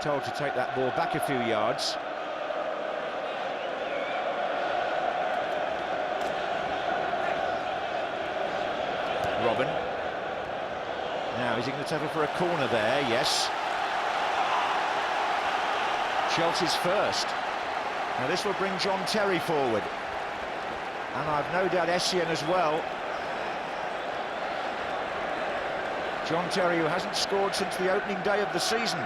told to take that ball back a few yards. Robin. Now, is he going to settle for a corner there? Yes. Chelsea's first. Now, this will bring John Terry forward. And I've no doubt Essien as well. John Terry, who hasn't scored since the opening day of the season.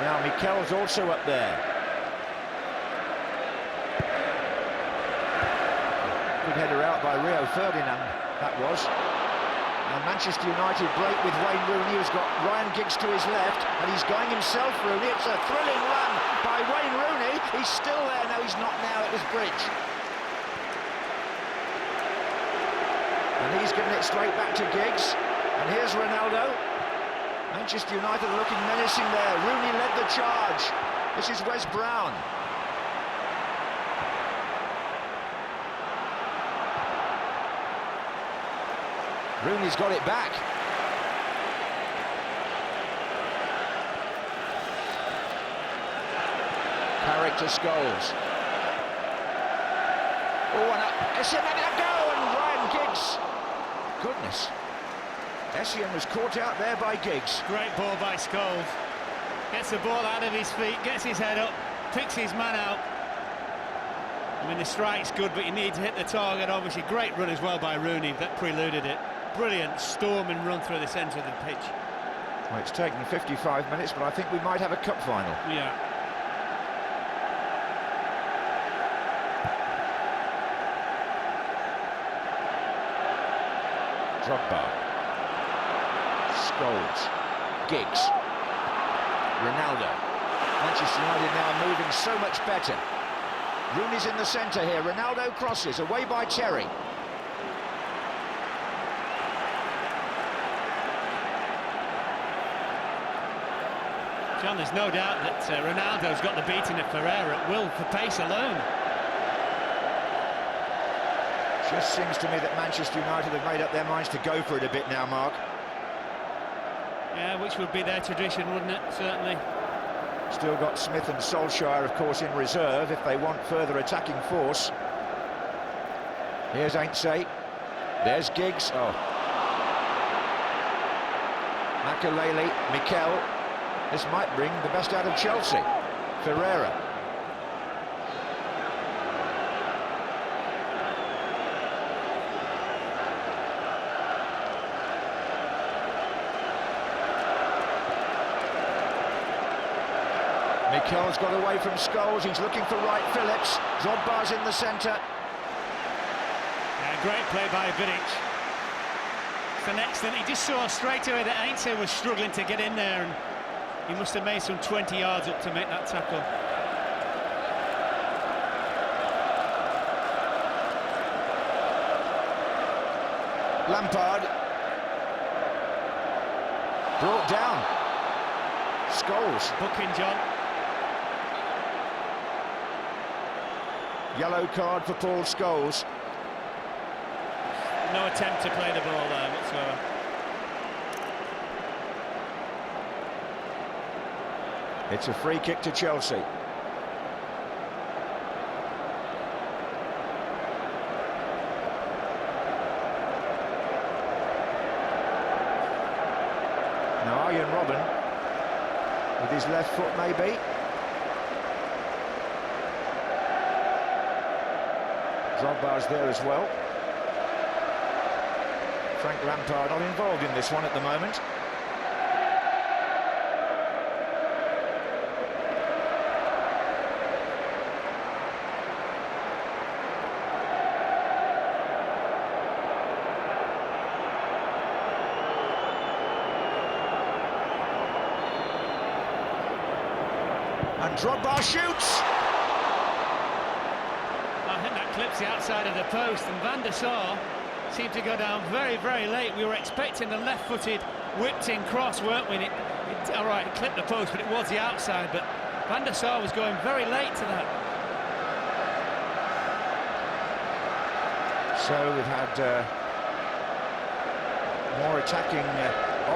Now, Mikel's also up there. Good header out by Rio Ferdinand, that was. And Manchester United break with Wayne Rooney, who's got Ryan Giggs to his left, and he's going himself, Rooney. It's a thrilling run by Wayne Rooney. He's still there. No, he's not now. It was Bridge. And he's given it straight back to Giggs. And here's Ronaldo. Manchester United looking menacing there. Rooney led the charge. This is Wes Brown. Rooney's got it back. Carrick to Scholes. Oh, and Essien let it go, and Ryan Giggs. Goodness. Essien was caught out there by Giggs. Great ball by Scholes. Gets the ball out of his feet, gets his head up, picks his man out. I mean, the strike's good, but you need to hit the target, obviously. Great run as well by Rooney, that preluded it. Brilliant storming run through the centre of the pitch. Well, it's taken 55 minutes, but I think we might have a cup final. Yeah. Drogba. Scholes. Giggs. Ronaldo. Manchester United now moving so much better. Rooney's in the centre here. Ronaldo crosses, away by Terry. John, there's no doubt that Ronaldo's got the beating of Ferreira at will for pace alone. Just seems to me that Manchester United have made up their minds to go for it a bit now, Mark. Yeah, which would be their tradition, wouldn't it? Certainly. Still got Smith and Solskjaer, of course, in reserve if they want further attacking force. Here's Ainsley. There's Giggs. Oh. Makelele, Mikel. This might bring the best out of Chelsea. Ferreira. Mikel's got away from Scholes, he's looking for Wright Phillips. Drogba's in the centre. Yeah, great play by Vidic. It's an excellent, he just saw straight away that Ainsley was struggling to get in there, and he must have made some 20 yards up to make that tackle. Lampard. Brought down. Scholes. Booking, John. Yellow card for Paul Scholes. No attempt to play the ball there whatsoever. It's a free kick to Chelsea. Now Arjen Robben with his left foot maybe. Drogba's there as well. Frank Lampard not involved in this one at the moment. And Drogba shoots! I think that clips the outside of the post, and Van der Sar seemed to go down very, very late. We were expecting the left-footed, whipped-in cross, weren't we? All right, it clipped the post, but it was the outside. But Van der Sar was going very late to that. So we've had more attacking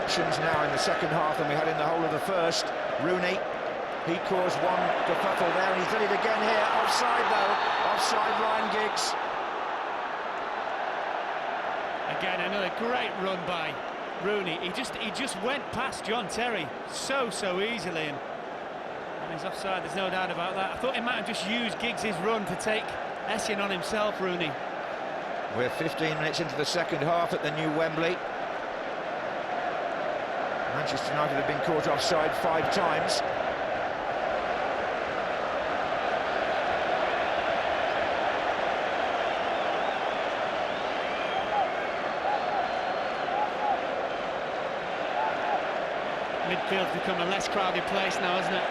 options now in the second half than we had in the whole of the first. Rooney, he caused one kerfuffle there, and he's done it again here. Offside though, offside Ryan Giggs. Again, another great run by Rooney. He just went past John Terry so easily, and he's offside, there's no doubt about that. I thought he might have just used Giggs' run to take Essien on himself, Rooney. We're 15 minutes into the second half at the new Wembley. Manchester United have been caught offside 5 times. Midfield's become a less crowded place now, hasn't it?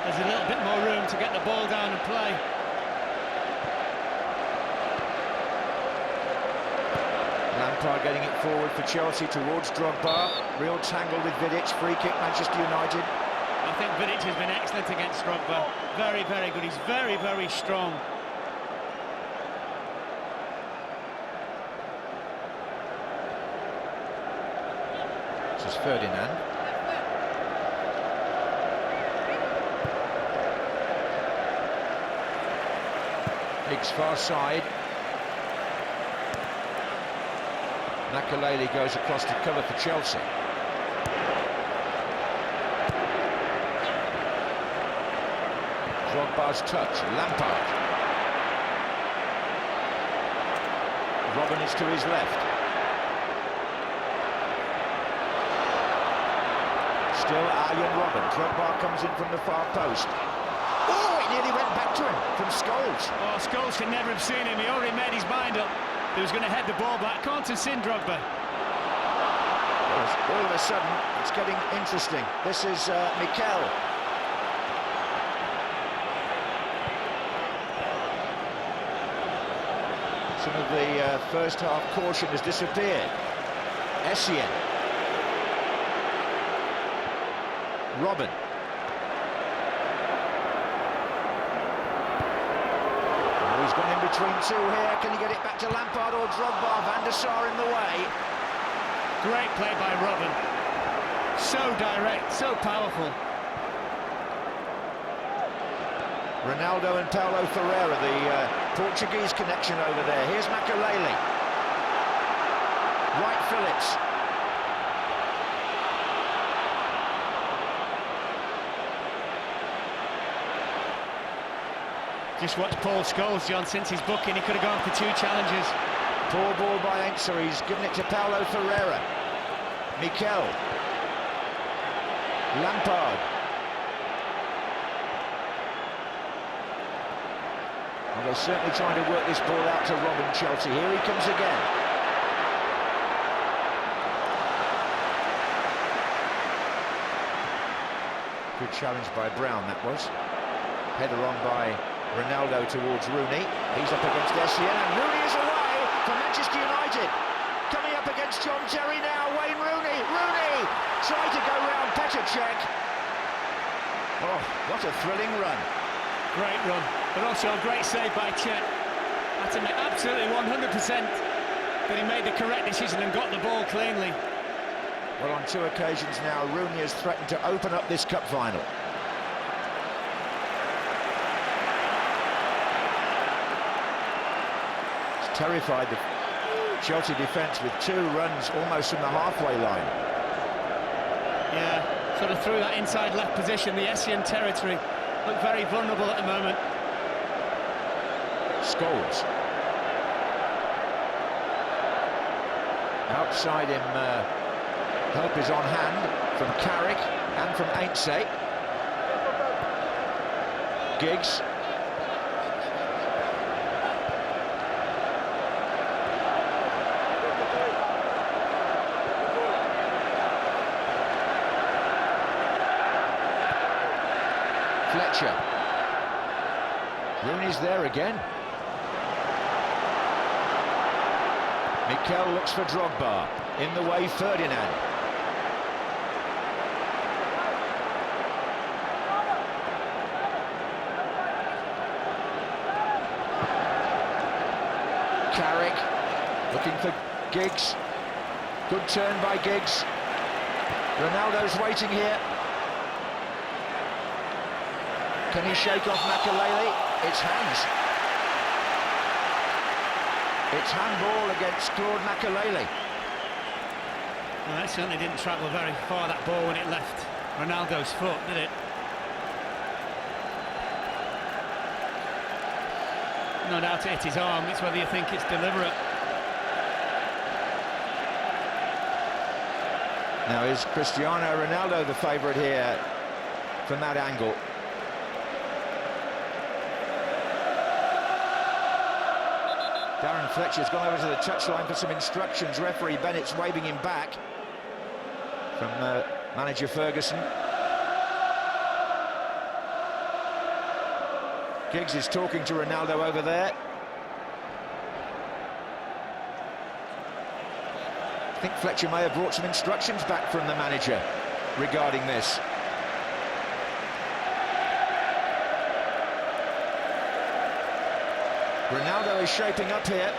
There's a little bit more room to get the ball down and play. Lampard getting it forward for Chelsea towards Drogba. Real tangle with Vidic. Free kick, Manchester United. I think Vidic has been excellent against Drogba. Very, very good. He's very, very strong. This is Ferdinand. Higgs far side. Makelele goes across to cover for Chelsea. Drogba's touch, Lampard. Robben is to his left. Still Arjen Robben. Drogba comes in from the far post. Oh, it nearly went back to him from Scholes. Oh, Scholes can never have seen him. He already made his mind up. He was going to head the ball back. Can't have seen Drogba. All of a sudden, it's getting interesting. This is Mikel. Some of the first half caution has disappeared. Essien. Robben. Oh, he's gone in between two here. Can he get it back to Lampard or Drogba? Van der Sar in the way. Great play by Robben. So direct, so powerful. Ronaldo and Paulo Ferreira, the Portuguese connection over there. Here's Makelele. Wright Phillips. Just watch Paul Scholes, John, since his booking, he could have gone for 2 challenges. Poor ball by Ainsa, he's given it to Paulo Ferreira. Mikel. Lampard. Well, they're certainly trying to work this ball out to Robin, Chelsea. Here he comes again. Good challenge by Brown, that was. Header on by Ronaldo towards Rooney. He's up against Essien, and Rooney is away for Manchester United. Coming up against John Terry now, Wayne Rooney. Rooney tried to go round Petr Cech. Oh, what a thrilling run. Great run, but also a great save by Cech. That's absolutely 100%. But he made the correct decision and got the ball cleanly. Well, on 2 occasions now, Rooney has threatened to open up this cup final. It's terrified the Chelsea defence with 2 runs almost from the halfway line. Yeah, sort of through that inside left position, the Essien territory look very vulnerable at the moment. Scholes. Outside him, help is on hand from Carrick and from Ainsa. Giggs. Fletcher. Rooney's there again. Mikel looks for Drogba. In the way, Ferdinand. Carrick looking for Giggs. Good turn by Giggs. Ronaldo's waiting here. Can he shake off Makelele? It's hands. It's handball against Claude Makelele. Well, that certainly didn't travel very far, that ball, when it left Ronaldo's foot, did it? No doubt it hit his arm. It's whether you think it's deliberate. Now, is Cristiano Ronaldo the favourite here from that angle? Darren Fletcher's gone over to the touchline for some instructions. Referee Bennett's waving him back from manager Ferguson. Giggs is talking to Ronaldo over there. I think Fletcher may have brought some instructions back from the manager regarding this. Ronaldo is shaping up here.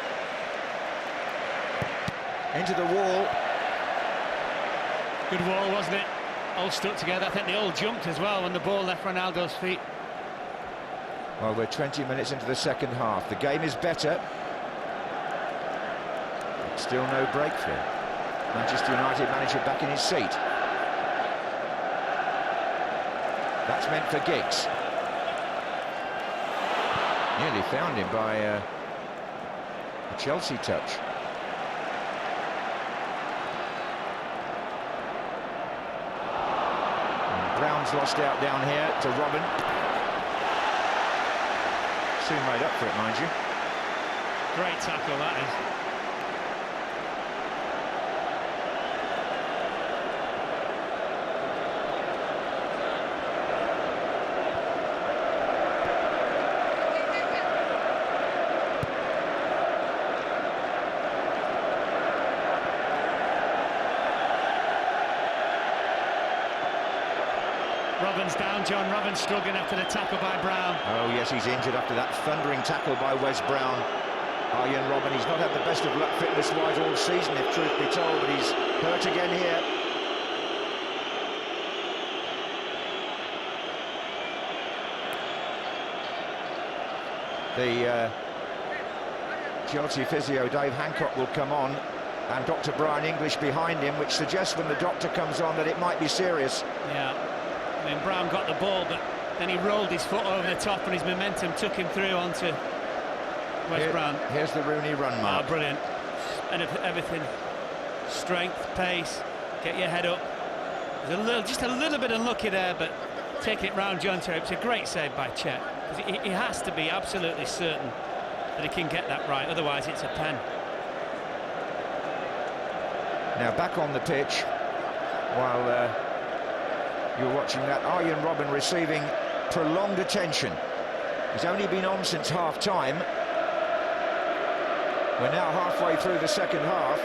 Into the wall. Good wall, wasn't it? All stuck together. I think they all jumped as well when the ball left Ronaldo's feet. Well, we're 20 minutes into the second half. The game is better. Still no breakthrough. Manchester United manager back in his seat. That's meant for Giggs. Nearly found him by a Chelsea touch. And Brown's lost out down here to Robin. Soon made up for it, mind you. Great tackle, that is. Robin's down, John. Robin's struggling after the tackle by Brown. Oh, yes, he's injured after that thundering tackle by Wes Brown. Arjen Robben, he's not had the best of luck fitness-wise all season, if truth be told, but he's hurt again here. The Chelsea physio, Dave Hancock, will come on, and Dr. Brian English behind him, which suggests when the doctor comes on that it might be serious. Yeah. I mean, Brown got the ball, but Then he rolled his foot over the top and his momentum took him through onto Wes Brown. Here's the Rooney run mark. Oh, brilliant. And everything. Strength, pace, get your head up. There's just a little bit unlucky there, but taking it round John Terry, it's a great save by Cech. He has to be absolutely certain that he can get that right, otherwise it's a pen. Now back on the pitch, while you're watching that, Arjen Robben receiving prolonged attention. He's only been on since half-time. We're now halfway through the second half.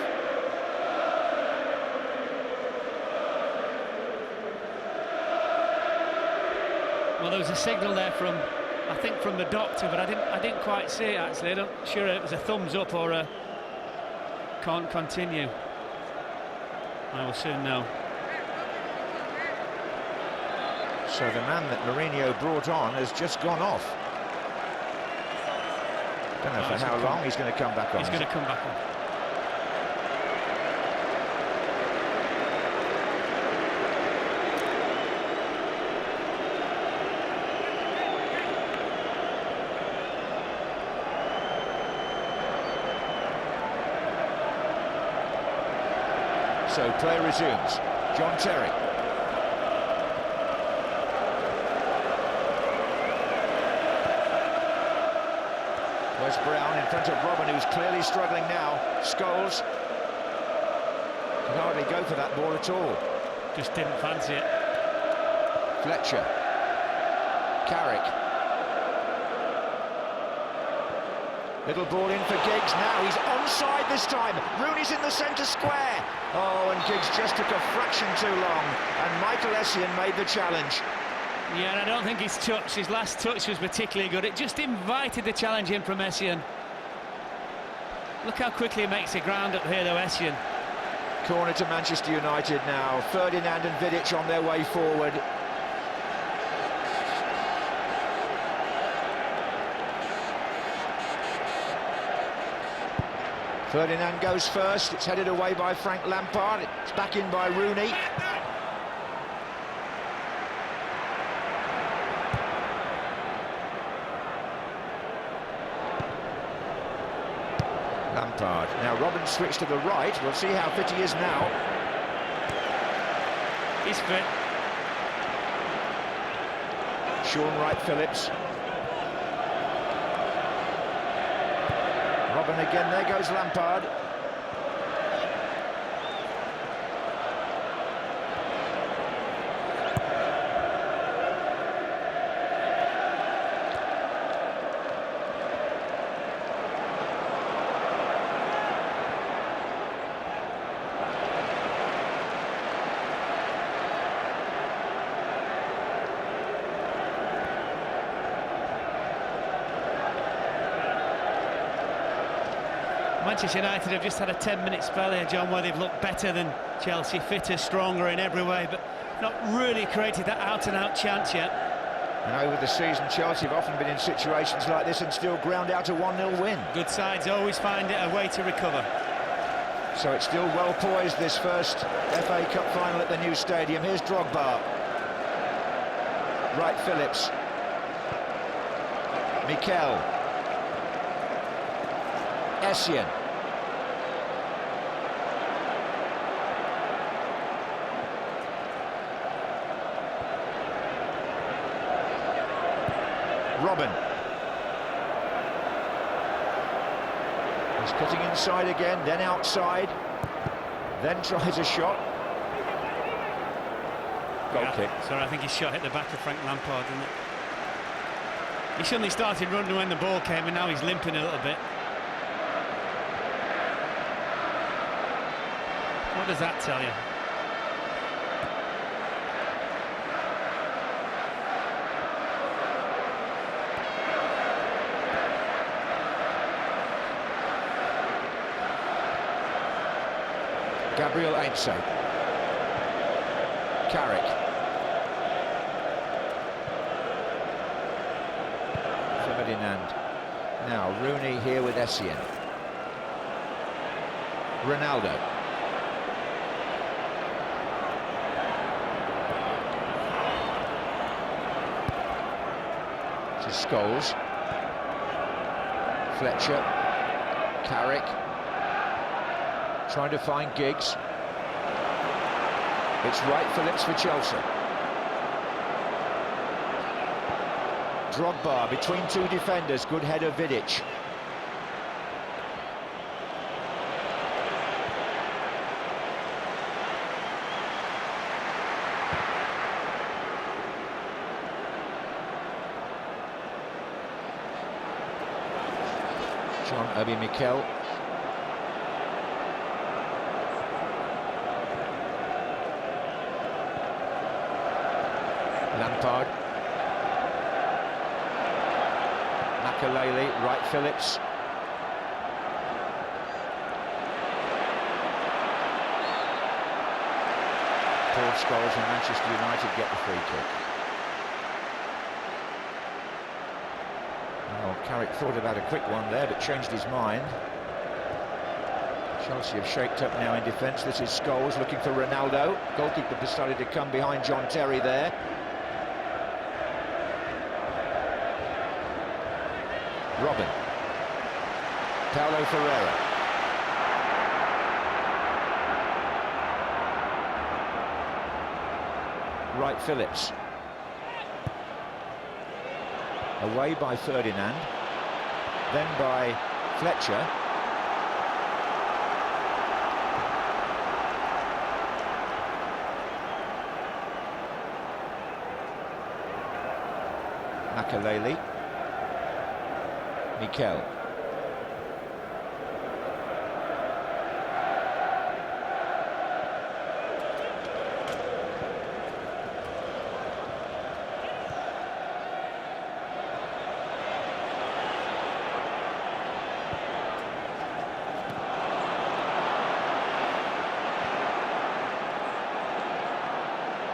Well, there was a signal there from, I think, from the doctor, but I didn't quite see it actually. I'm not sure it was a thumbs up or a can't continue. I will soon know. So the man that Mourinho brought on has just gone off. Don't know for how long he's going to come back on. He's going to come back on. So play resumes. John Terry. Wes Brown in front of Robben, who's clearly struggling now. Scholes can hardly go for that ball at all. Just didn't fancy it. Fletcher. Carrick. Little ball in for Giggs. Now he's onside this time. Rooney's in the centre square. Oh, and Giggs just took a fraction too long. And Michael Essien made the challenge. Yeah, and I don't think his last touch was particularly good. It just invited the challenge in from Essien. Look how quickly he makes the ground up here, though, Essien. Corner to Manchester United now. Ferdinand and Vidic on their way forward. Ferdinand goes first. It's headed away by Frank Lampard. It's back in by Rooney. Lampard. Now Robben switched to the right. We'll see how fit he is now. He's fit. Sean Wright-Phillips. Robben again, there goes Lampard. Manchester United have just had a 10-minute spell here, John, where they've looked better than Chelsea, fitter, stronger in every way, but not really created that out-and-out chance yet. And over the season, Chelsea have often been in situations like this and still ground out a 1-0 win. Good sides always find it a way to recover. So it's still well poised, this first FA Cup final at the new stadium. Here's Drogba. Wright-Phillips. Mikel. Essien. Robben. He's cutting inside again, then outside, then tries a shot. Goal kick. Sorry, I think his shot hit the back of Frank Lampard, didn't it? He suddenly started running when the ball came, and now he's limping a little bit. What does that tell you? Gabriel Ainse. Carrick. Ferdinand. Now Rooney here with Essien. Ronaldo. To Scholes. Fletcher. Carrick. Trying to find Giggs. It's Wright Phillips for Chelsea. Drogba between two defenders. Good header, Vidic. John Obi Mikel. Lampard. Makaleli, Wright Phillips. Paul Scholes and Manchester United get the free kick. Oh, Carrick thought about a quick one there, but changed his mind. Chelsea have shaped up now in defence. This is Scholes looking for Ronaldo. Goalkeeper decided to come behind John Terry there. Robin. Paulo Ferreira. Wright Phillips. Away by Ferdinand. Then by Fletcher. Makaleli. Mikel.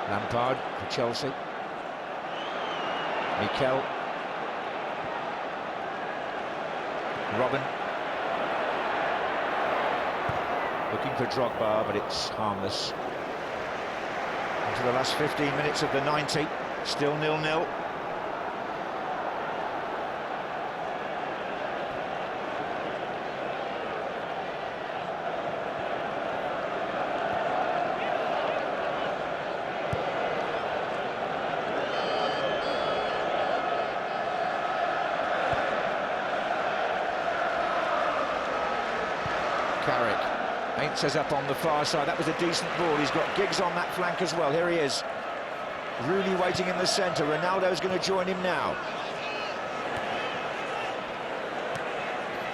Lampard for Chelsea. Mikel. Robin. Looking for Drogba, but it's harmless. Into the last 15 minutes of the 90, still 0-0. Carrick paints us up on the far side. That was a decent ball. He's got Giggs on that flank as well. Here he is. Rooney waiting in the centre. Ronaldo's going to join him now.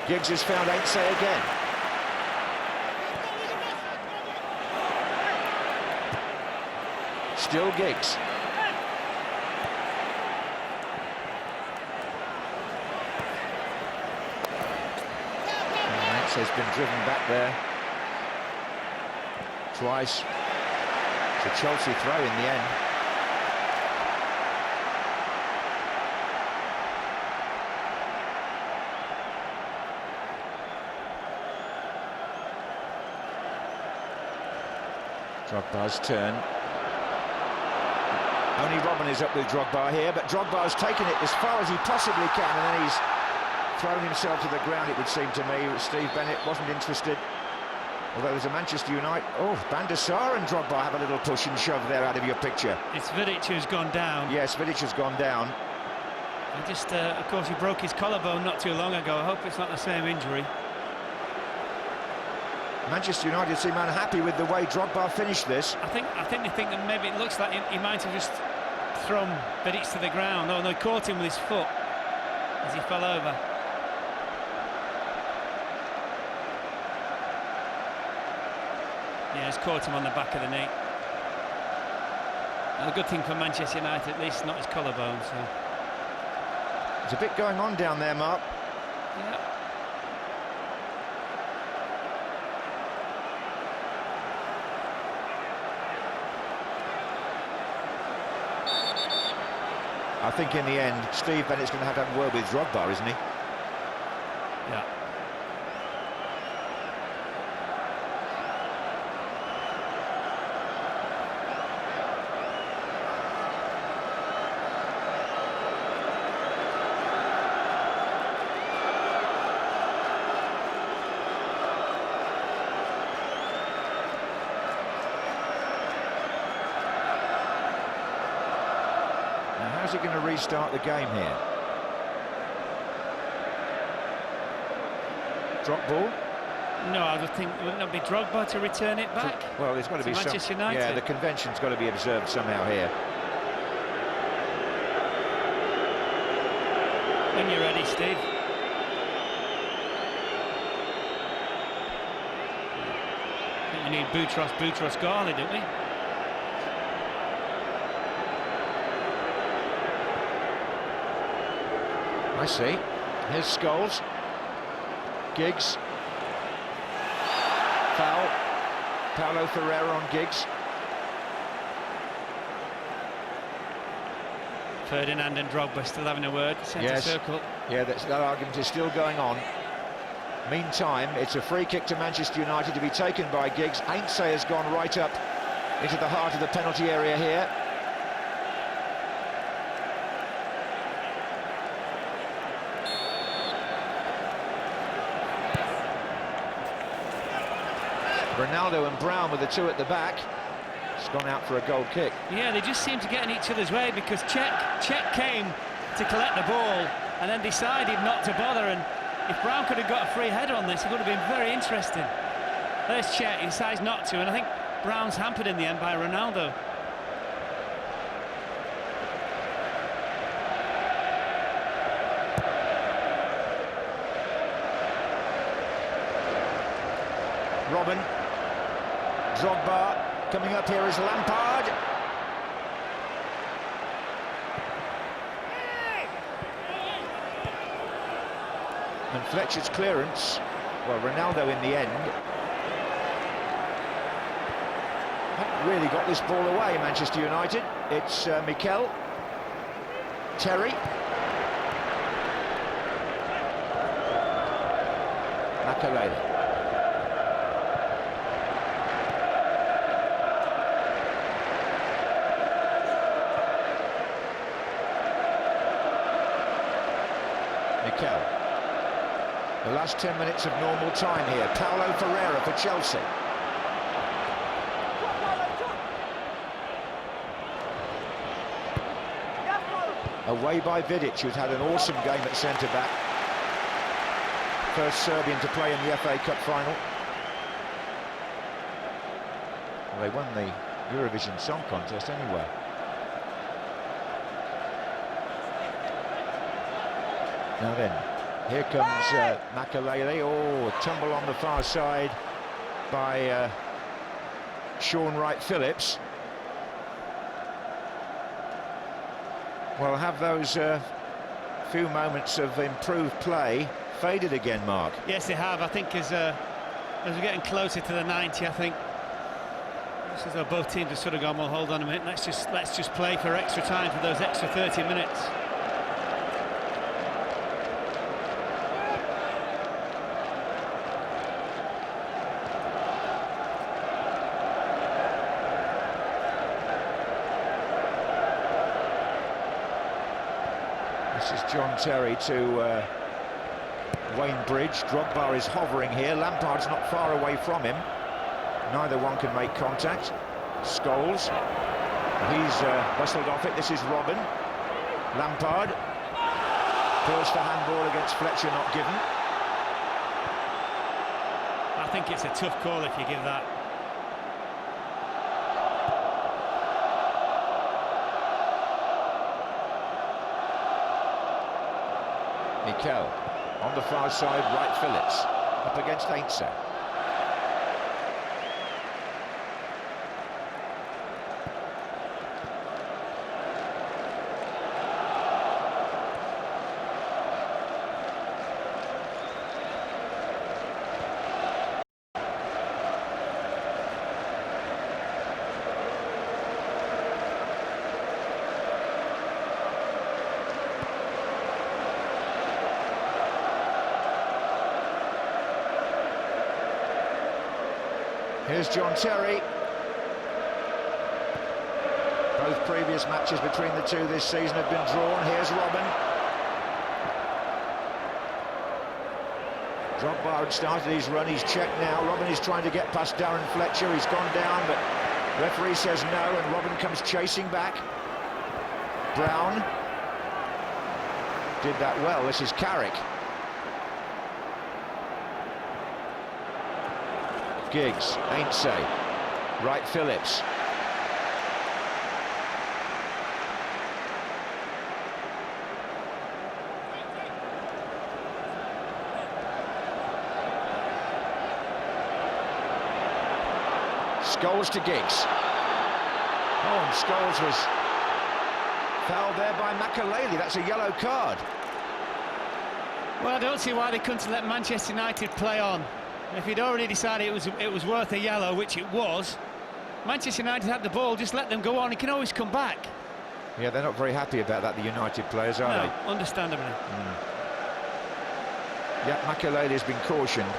Giggs has found Ainsley again. Still Giggs. Has been driven back there twice. It's a Chelsea throw in the end. Drogba's turn. Only Robin is up with Drogba here, but Drogba's taken it as far as he possibly can, and then he's thrown himself to the ground, it would seem to me. Steve Bennett wasn't interested. Although there's a Manchester United... Oh, Van der Sar and Drogba have a little push and shove there out of your picture. It's Vidic who's gone down. Yes, Vidic has gone down. And just, of course, he broke his collarbone not too long ago. I hope it's not the same injury. Manchester United seem unhappy with the way Drogba finished this. I think they think that maybe it looks like he might have just thrown Vidic to the ground. Oh, no, he caught him with his foot as he fell over. Yeah, he's caught him on the back of the knee. And a good thing for Manchester United, at least not his collarbone. So there's a bit going on down there, Mark. Yeah. I think in the end, Steve Bennett's going to have a word with Drogba, isn't he? Yeah. How's he going to restart the game here? Drop ball? No, I would think, wouldn't it be Drogba to return it back? Well, there's got to be some... Manchester United. Yeah, the convention's got to be observed somehow here. When you're ready, Steve. I think we need Boutros Ghali, don't we? I see. Here's Scholes. Giggs. Foul. Paulo Ferreira on Giggs. Ferdinand and Drogba still having a word. Centre circle. Yeah, that argument is still going on. Meantime, it's a free kick to Manchester United to be taken by Giggs. Heinze has gone right up into the heart of the penalty area here. Ronaldo and Brown with the two at the back. It's gone out for a goal kick. Yeah, they just seem to get in each other's way because Cech came to collect the ball and then decided not to bother, and if Brown could have got a free header on this, it would have been very interesting. There's Cech, he decides not to, and I think Brown's hampered in the end by Ronaldo. Robin. Drogba. Coming up here is Lampard. And Fletcher's clearance. Well, Ronaldo in the end. Haven't really got this ball away, Manchester United. It's Mikel. Terry. Makalele. Mikel. The last 10 minutes of normal time here. Paulo Ferreira for Chelsea. Away by Vidic, who's had an awesome game at centre-back. First Serbian to play in the FA Cup final. Well, they won the Eurovision Song Contest anyway. Now then, here comes Makalele. Oh, a tumble on the far side by Sean Wright-Phillips. Well, have those few moments of improved play faded again, Mark? Yes, they have. I think as we're getting closer to the 90, I think this is how both teams have sort of gone, well, hold on a minute, let's just play for extra time, for those extra 30 minutes. This is John Terry to Wayne Bridge. Drogba is hovering here. Lampard's not far away from him. Neither one can make contact. Scholes. He's whistled off it. This is Robin. Lampard. Pulls for handball against Fletcher, not given. I think it's a tough call if you give that. Mikel on the far side, Wright-Phillips up against Heinze. Here's John Terry. Both previous matches between the two this season have been drawn. Here's Robin. Drogba had started his run, he's checked now. Robin is trying to get past Darren Fletcher. He's gone down, but referee says no, and Robin comes chasing back. Brown did that well. This is Carrick. Giggs, Ainsley, Wright Phillips. Scholes to Giggs. Oh, and Scholes was fouled there by Makelele. That's a yellow card. Well, I don't see why they couldn't let Manchester United play on. If he'd already decided it was worth a yellow, which it was, Manchester United had the ball, just let them go on. He can always come back. Yeah, they're not very happy about that, the United players, are they? Understandably. Yeah, Makelele has been cautioned.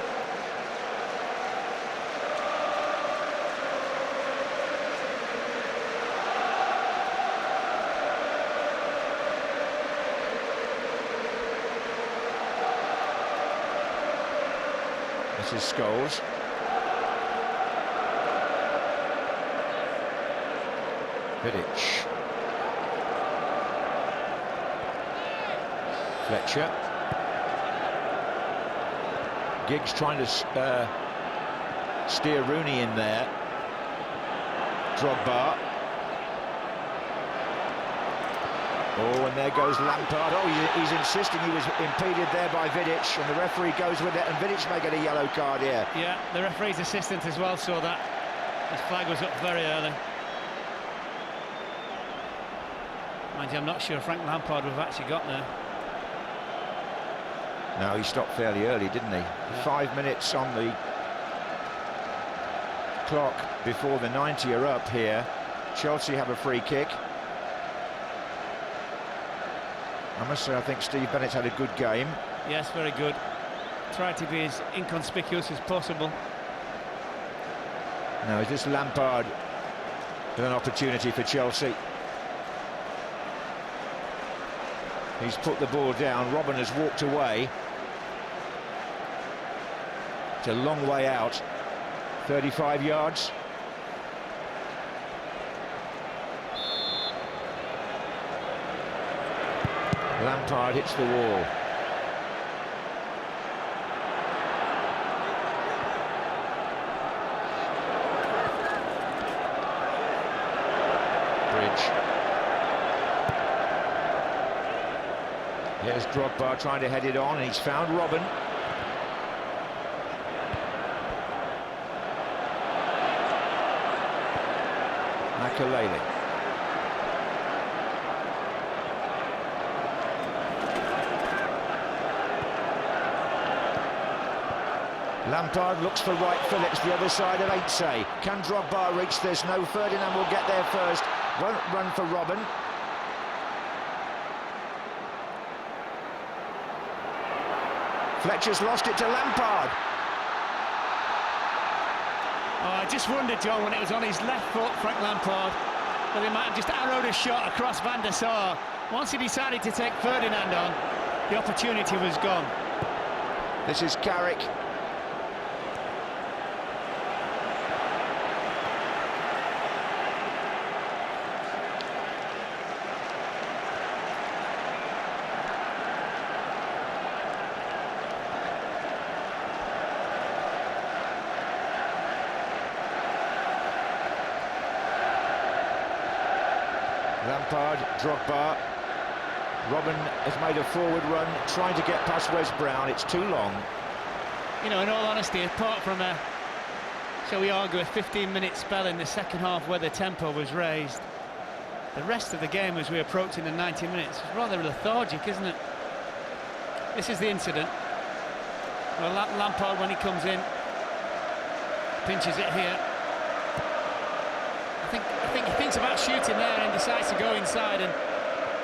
This is Scholes. Vidic. Fletcher. Giggs trying to steer Rooney in there. Drogba. Oh, and there goes Lampard. Oh, he's insisting he was impeded there by Vidic, and the referee goes with it, and Vidic may get a yellow card here. Yeah, the referee's assistant as well saw that. His flag was up very early. Mind you, I'm not sure Frank Lampard would have actually got there. No, he stopped fairly early, didn't he? Yeah. 5 minutes on the clock before the 90 are up here. Chelsea have a free kick. I must say, I think Steve Bennett's had a good game. Yes, very good. Tried to be as inconspicuous as possible. Now, is this Lampard with an opportunity for Chelsea? He's put the ball down. Robin has walked away. It's a long way out. 35 yards. Lampard hits the wall. Bridge. Here's Drogba trying to head it on, and he's found Robin. Makelele. Lampard looks for Wright Phillips, the other side of Ainsley. Can Drogba reach this? No, Ferdinand will get there first. Won't run for Robin. Fletcher's lost it to Lampard. Oh, I just wondered, John, when it was on his left foot, Frank Lampard, that he might have just arrowed a shot across Van der Sar. Once he decided to take Ferdinand on, the opportunity was gone. This is Carrick. Lampard, Drogba. Robin has made a forward run, trying to get past Wes Brown. It's too long. You know, in all honesty, apart from a, shall we argue, a 15-minute spell in the second half where the tempo was raised, the rest of the game as we approach in the 90 minutes is rather lethargic, isn't it? This is the incident. Well, Lampard, when he comes in, pinches it here. I think he thinks about shooting there and decides to go inside, and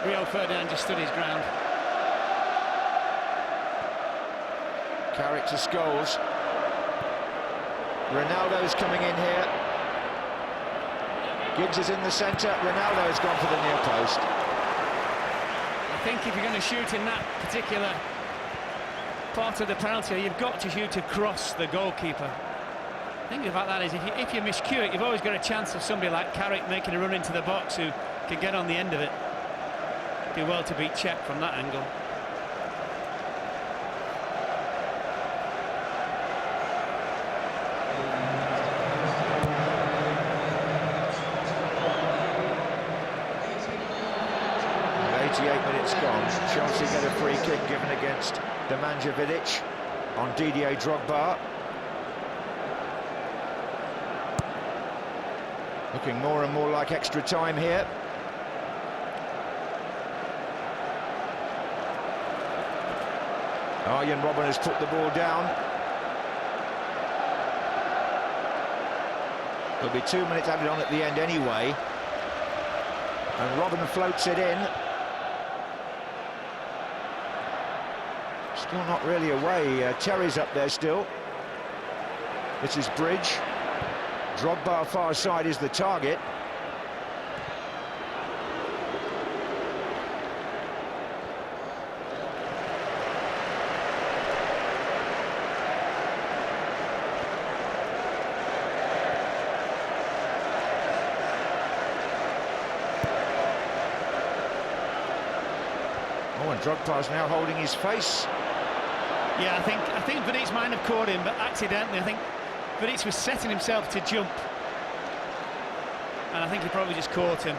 Rio Ferdinand just stood his ground. Carrick to Scholes. Ronaldo's coming in here. Giggs is in the centre. Ronaldo has gone for the near post. I think if you're going to shoot in that particular part of the penalty, you've got to shoot across the goalkeeper. The thing about that is, if you miscue it, you've always got a chance of somebody like Carrick making a run into the box who can get on the end of it. Do well to beat Czech from that angle. With 88 minutes gone, Chelsea get a free kick given against Vidic on Didier Drogba. Looking more and more like extra time here. Arjen Robben has put the ball down. There'll be 2 minutes added on at the end anyway. And Robben floats it in. Still not really away. Terry's up there still. This is Bridge. Drogba far side is the target. Oh, and Drogba's now holding his face. Yeah, I think Vidic might have caught him, but accidentally. I think Vidic was setting himself to jump, and I think he probably just caught him.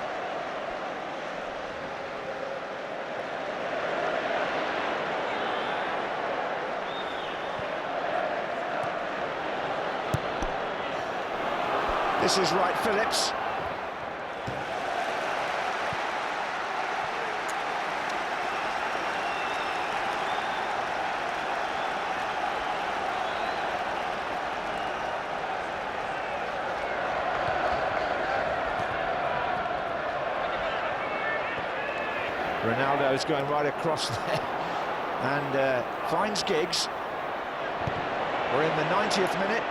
This is Wright Phillips. Ronaldo's going right across there and finds Giggs. We're in the 90th minute.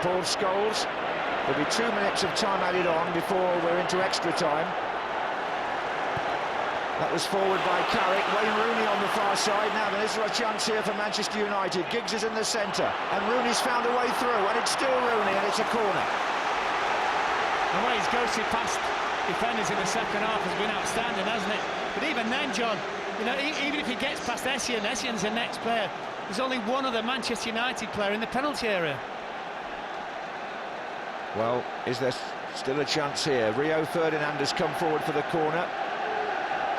Paul Scholes. There'll be 2 minutes of time added on before we're into extra time. That was forward by Carrick. Wayne Rooney on the far side. Now there's a chance here for Manchester United. Giggs is in the centre and Rooney's found a way through, and it's still Rooney, and it's a corner. The way he's ghosted past defenders in the second half has been outstanding, hasn't it? But even then, John, you know, even if he gets past Essien, the next player. There's only one other Manchester United player in the penalty area. Well, is there still a chance here? Rio Ferdinand has come forward for the corner.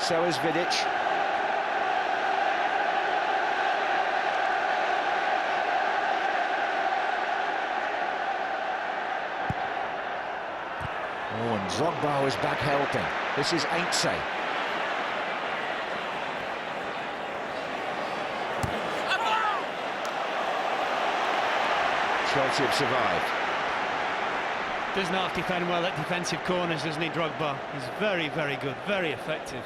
So is Vidic. Oh, and Drogba was back helping. This is Ainsley. Chelsea have survived. Does not defend well at defensive corners, doesn't he, Drogba? He's very, very good, very effective.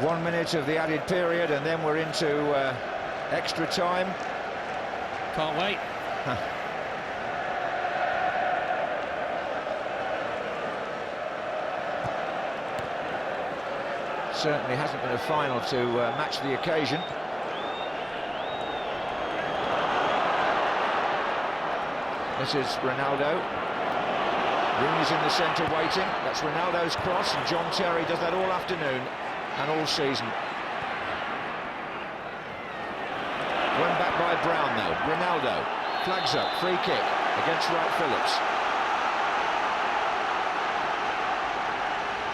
1 minute of the added period, and then we're into extra time. Can't wait. Certainly hasn't been a final to match the occasion. This is Ronaldo. Rooney's in the centre waiting. That's Ronaldo's cross, and John Terry does that all afternoon and all season. Won back by Brown though. Ronaldo flags up, free kick against Wright Phillips.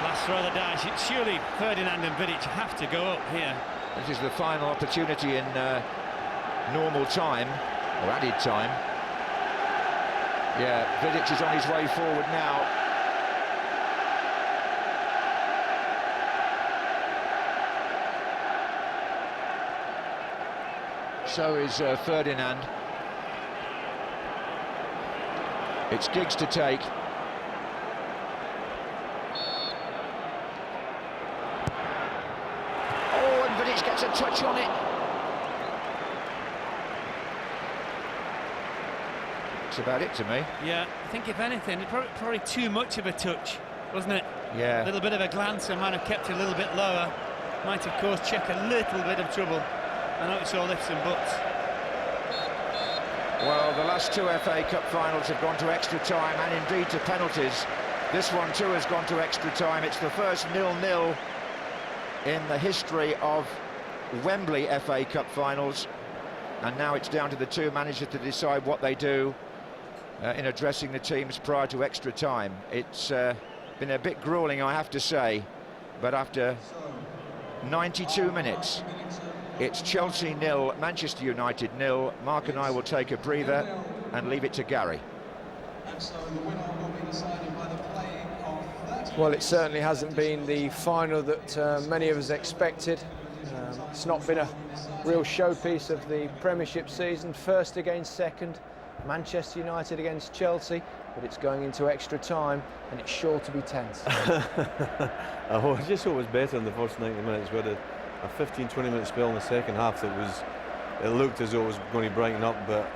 Last throw of the dice. Surely Ferdinand and Vidic have to go up here. This is the final opportunity in normal time, or added time. Yeah, Vidic is on his way forward now. So is Ferdinand. It's Giggs to take. Oh, and Vidic gets a touch on it. That's about it to me. Yeah, I think if anything, probably too much of a touch, wasn't it? Yeah. A little bit of a glance and might have kept it a little bit lower. Might have caused Czech a little bit of trouble. I know it's all ifs and buts. Well, the last two FA Cup finals have gone to extra time and indeed to penalties. This one too has gone to extra time. It's the first 0-0 in the history of Wembley FA Cup finals, and now it's down to the two managers to decide what they do in addressing the teams prior to extra time. It's been a bit gruelling, I have to say, but after 92 minutes, it's Chelsea 0, Manchester United 0. Mark and I will take a breather and leave it to Gary. Well, it certainly hasn't been the final that many of us expected. It's not been a real showpiece of the Premiership season. First against second, Manchester United against Chelsea, but it's going into extra time and it's sure to be tense. I just thought it was better in the first 90 minutes. We had a 15-20 minute spell in the second half that it looked as though it was going to brighten up, but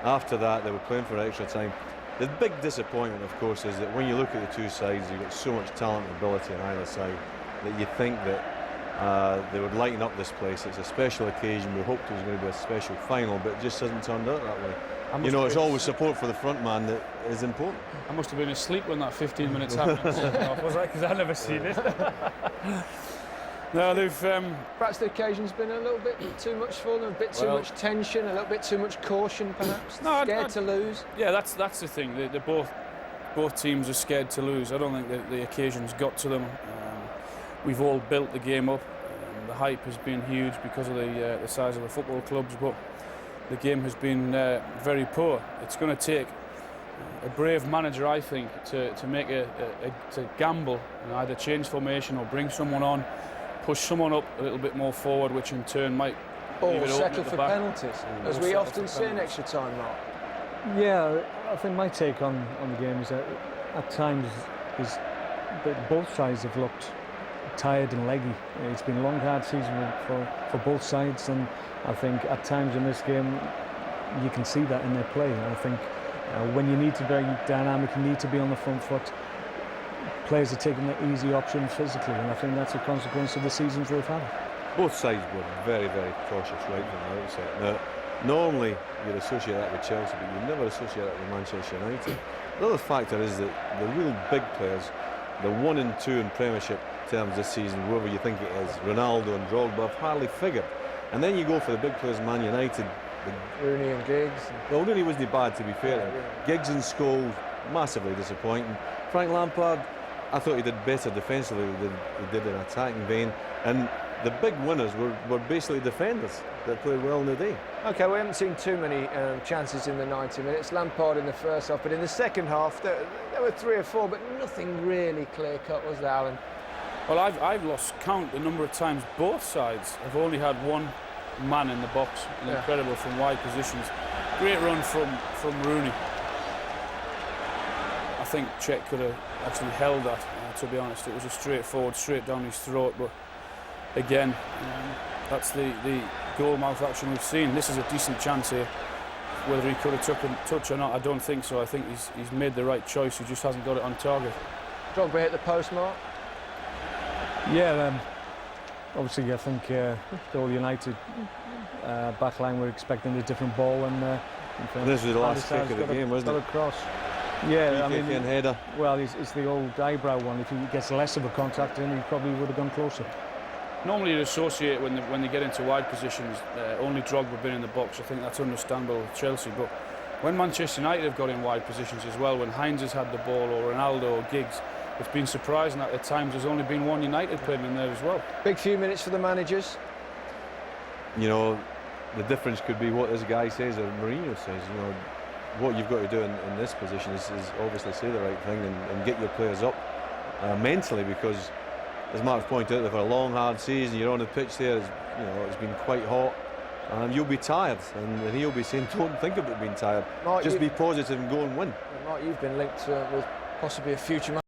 after that they were playing for extra time. The big disappointment, of course, is that when you look at the two sides, you've got so much talent and ability on either side that you think that they would lighten up this place. It's a special occasion. We hoped it was going to be a special final, but it just hasn't turned out that way. You know, it's always support for the front man that is important. I must have been asleep when that 15 minutes happened. Was I? Because I've never seen it. No, they've... Perhaps the occasion's been a little bit too much for them, a bit too much tension, a little bit too much caution, perhaps. Scared to lose. Yeah, that's the thing. They're both teams are scared to lose. I don't think that the occasion's got to them. We've all built the game up. The hype has been huge because of the size of the football clubs, but the game has been very poor. It's going to take a brave manager, I think, to make to gamble and either change formation or bring someone on, push someone up a little bit more forward, which in turn might or settle for penalties, as we often see in extra time, Mark. Yeah, I think my take on the game is that at times is that both sides have looked tired and leggy. It's been a long, hard season for both sides, and I think at times in this game you can see that in their play. I think when you need to be dynamic, you need to be on the front foot. Players are taking the easy option physically, and I think that's a consequence of the seasons they've had. Both sides were very, very cautious right from the outset. Now, normally you'd associate that with Chelsea, but you never associate that with Manchester United. The other factor is that the real big players, the 1 and 2 in Premiership terms this season, whoever you think it is, Ronaldo and Drogba, have hardly figured. And then you go for the big players, Man United. Rooney and Giggs. Well, Rooney wasn't bad, to be fair. Giggs and Scholes, massively disappointing. Frank Lampard, I thought he did better defensively than he did in attacking vein. And the big winners were basically defenders that played well in the day. OK, we haven't seen too many chances in the 90 minutes. Lampard in the first half, but in the second half there were 3 or 4, but nothing really clear-cut, was there, Alan? Well, I've lost count the number of times both sides have only had one man in the box. Incredible from wide positions. Great run from Rooney. I think Cech could have actually held that, to be honest. It was a straightforward, straight down his throat, but again, that's the goal mouth action we've seen. This is a decent chance here. Whether he could have took a touch or not, I don't think so. I think he's made the right choice. He just hasn't got it on target. Drogba hit the post, Mark. Yeah, obviously I think the whole United backline were expecting a different ball, and this was the last kick of the game, wasn't it? Cross. Yeah, I mean, header. Well, it's the old eyebrow one. If he gets less of a contact in, he probably would have gone closer. Normally you associate when they get into wide positions, only Drogba been in the box. I think that's understandable with Chelsea, but when Manchester United have got in wide positions as well, when Heinz has had the ball, or Ronaldo or Giggs, it's been surprising that at times there's only been one United player in there as well. Big few minutes for the managers. You know, the difference could be what this guy says or Mourinho says. You know, what you've got to do in this position is obviously say the right thing and get your players up mentally, because as Mark's pointed out, they've had a long, hard season. You're on the pitch there, it's been quite hot, and you'll be tired, and he'll be saying, don't think about being tired, Mark, just be positive and go and win. Mark, you've been linked with possibly a future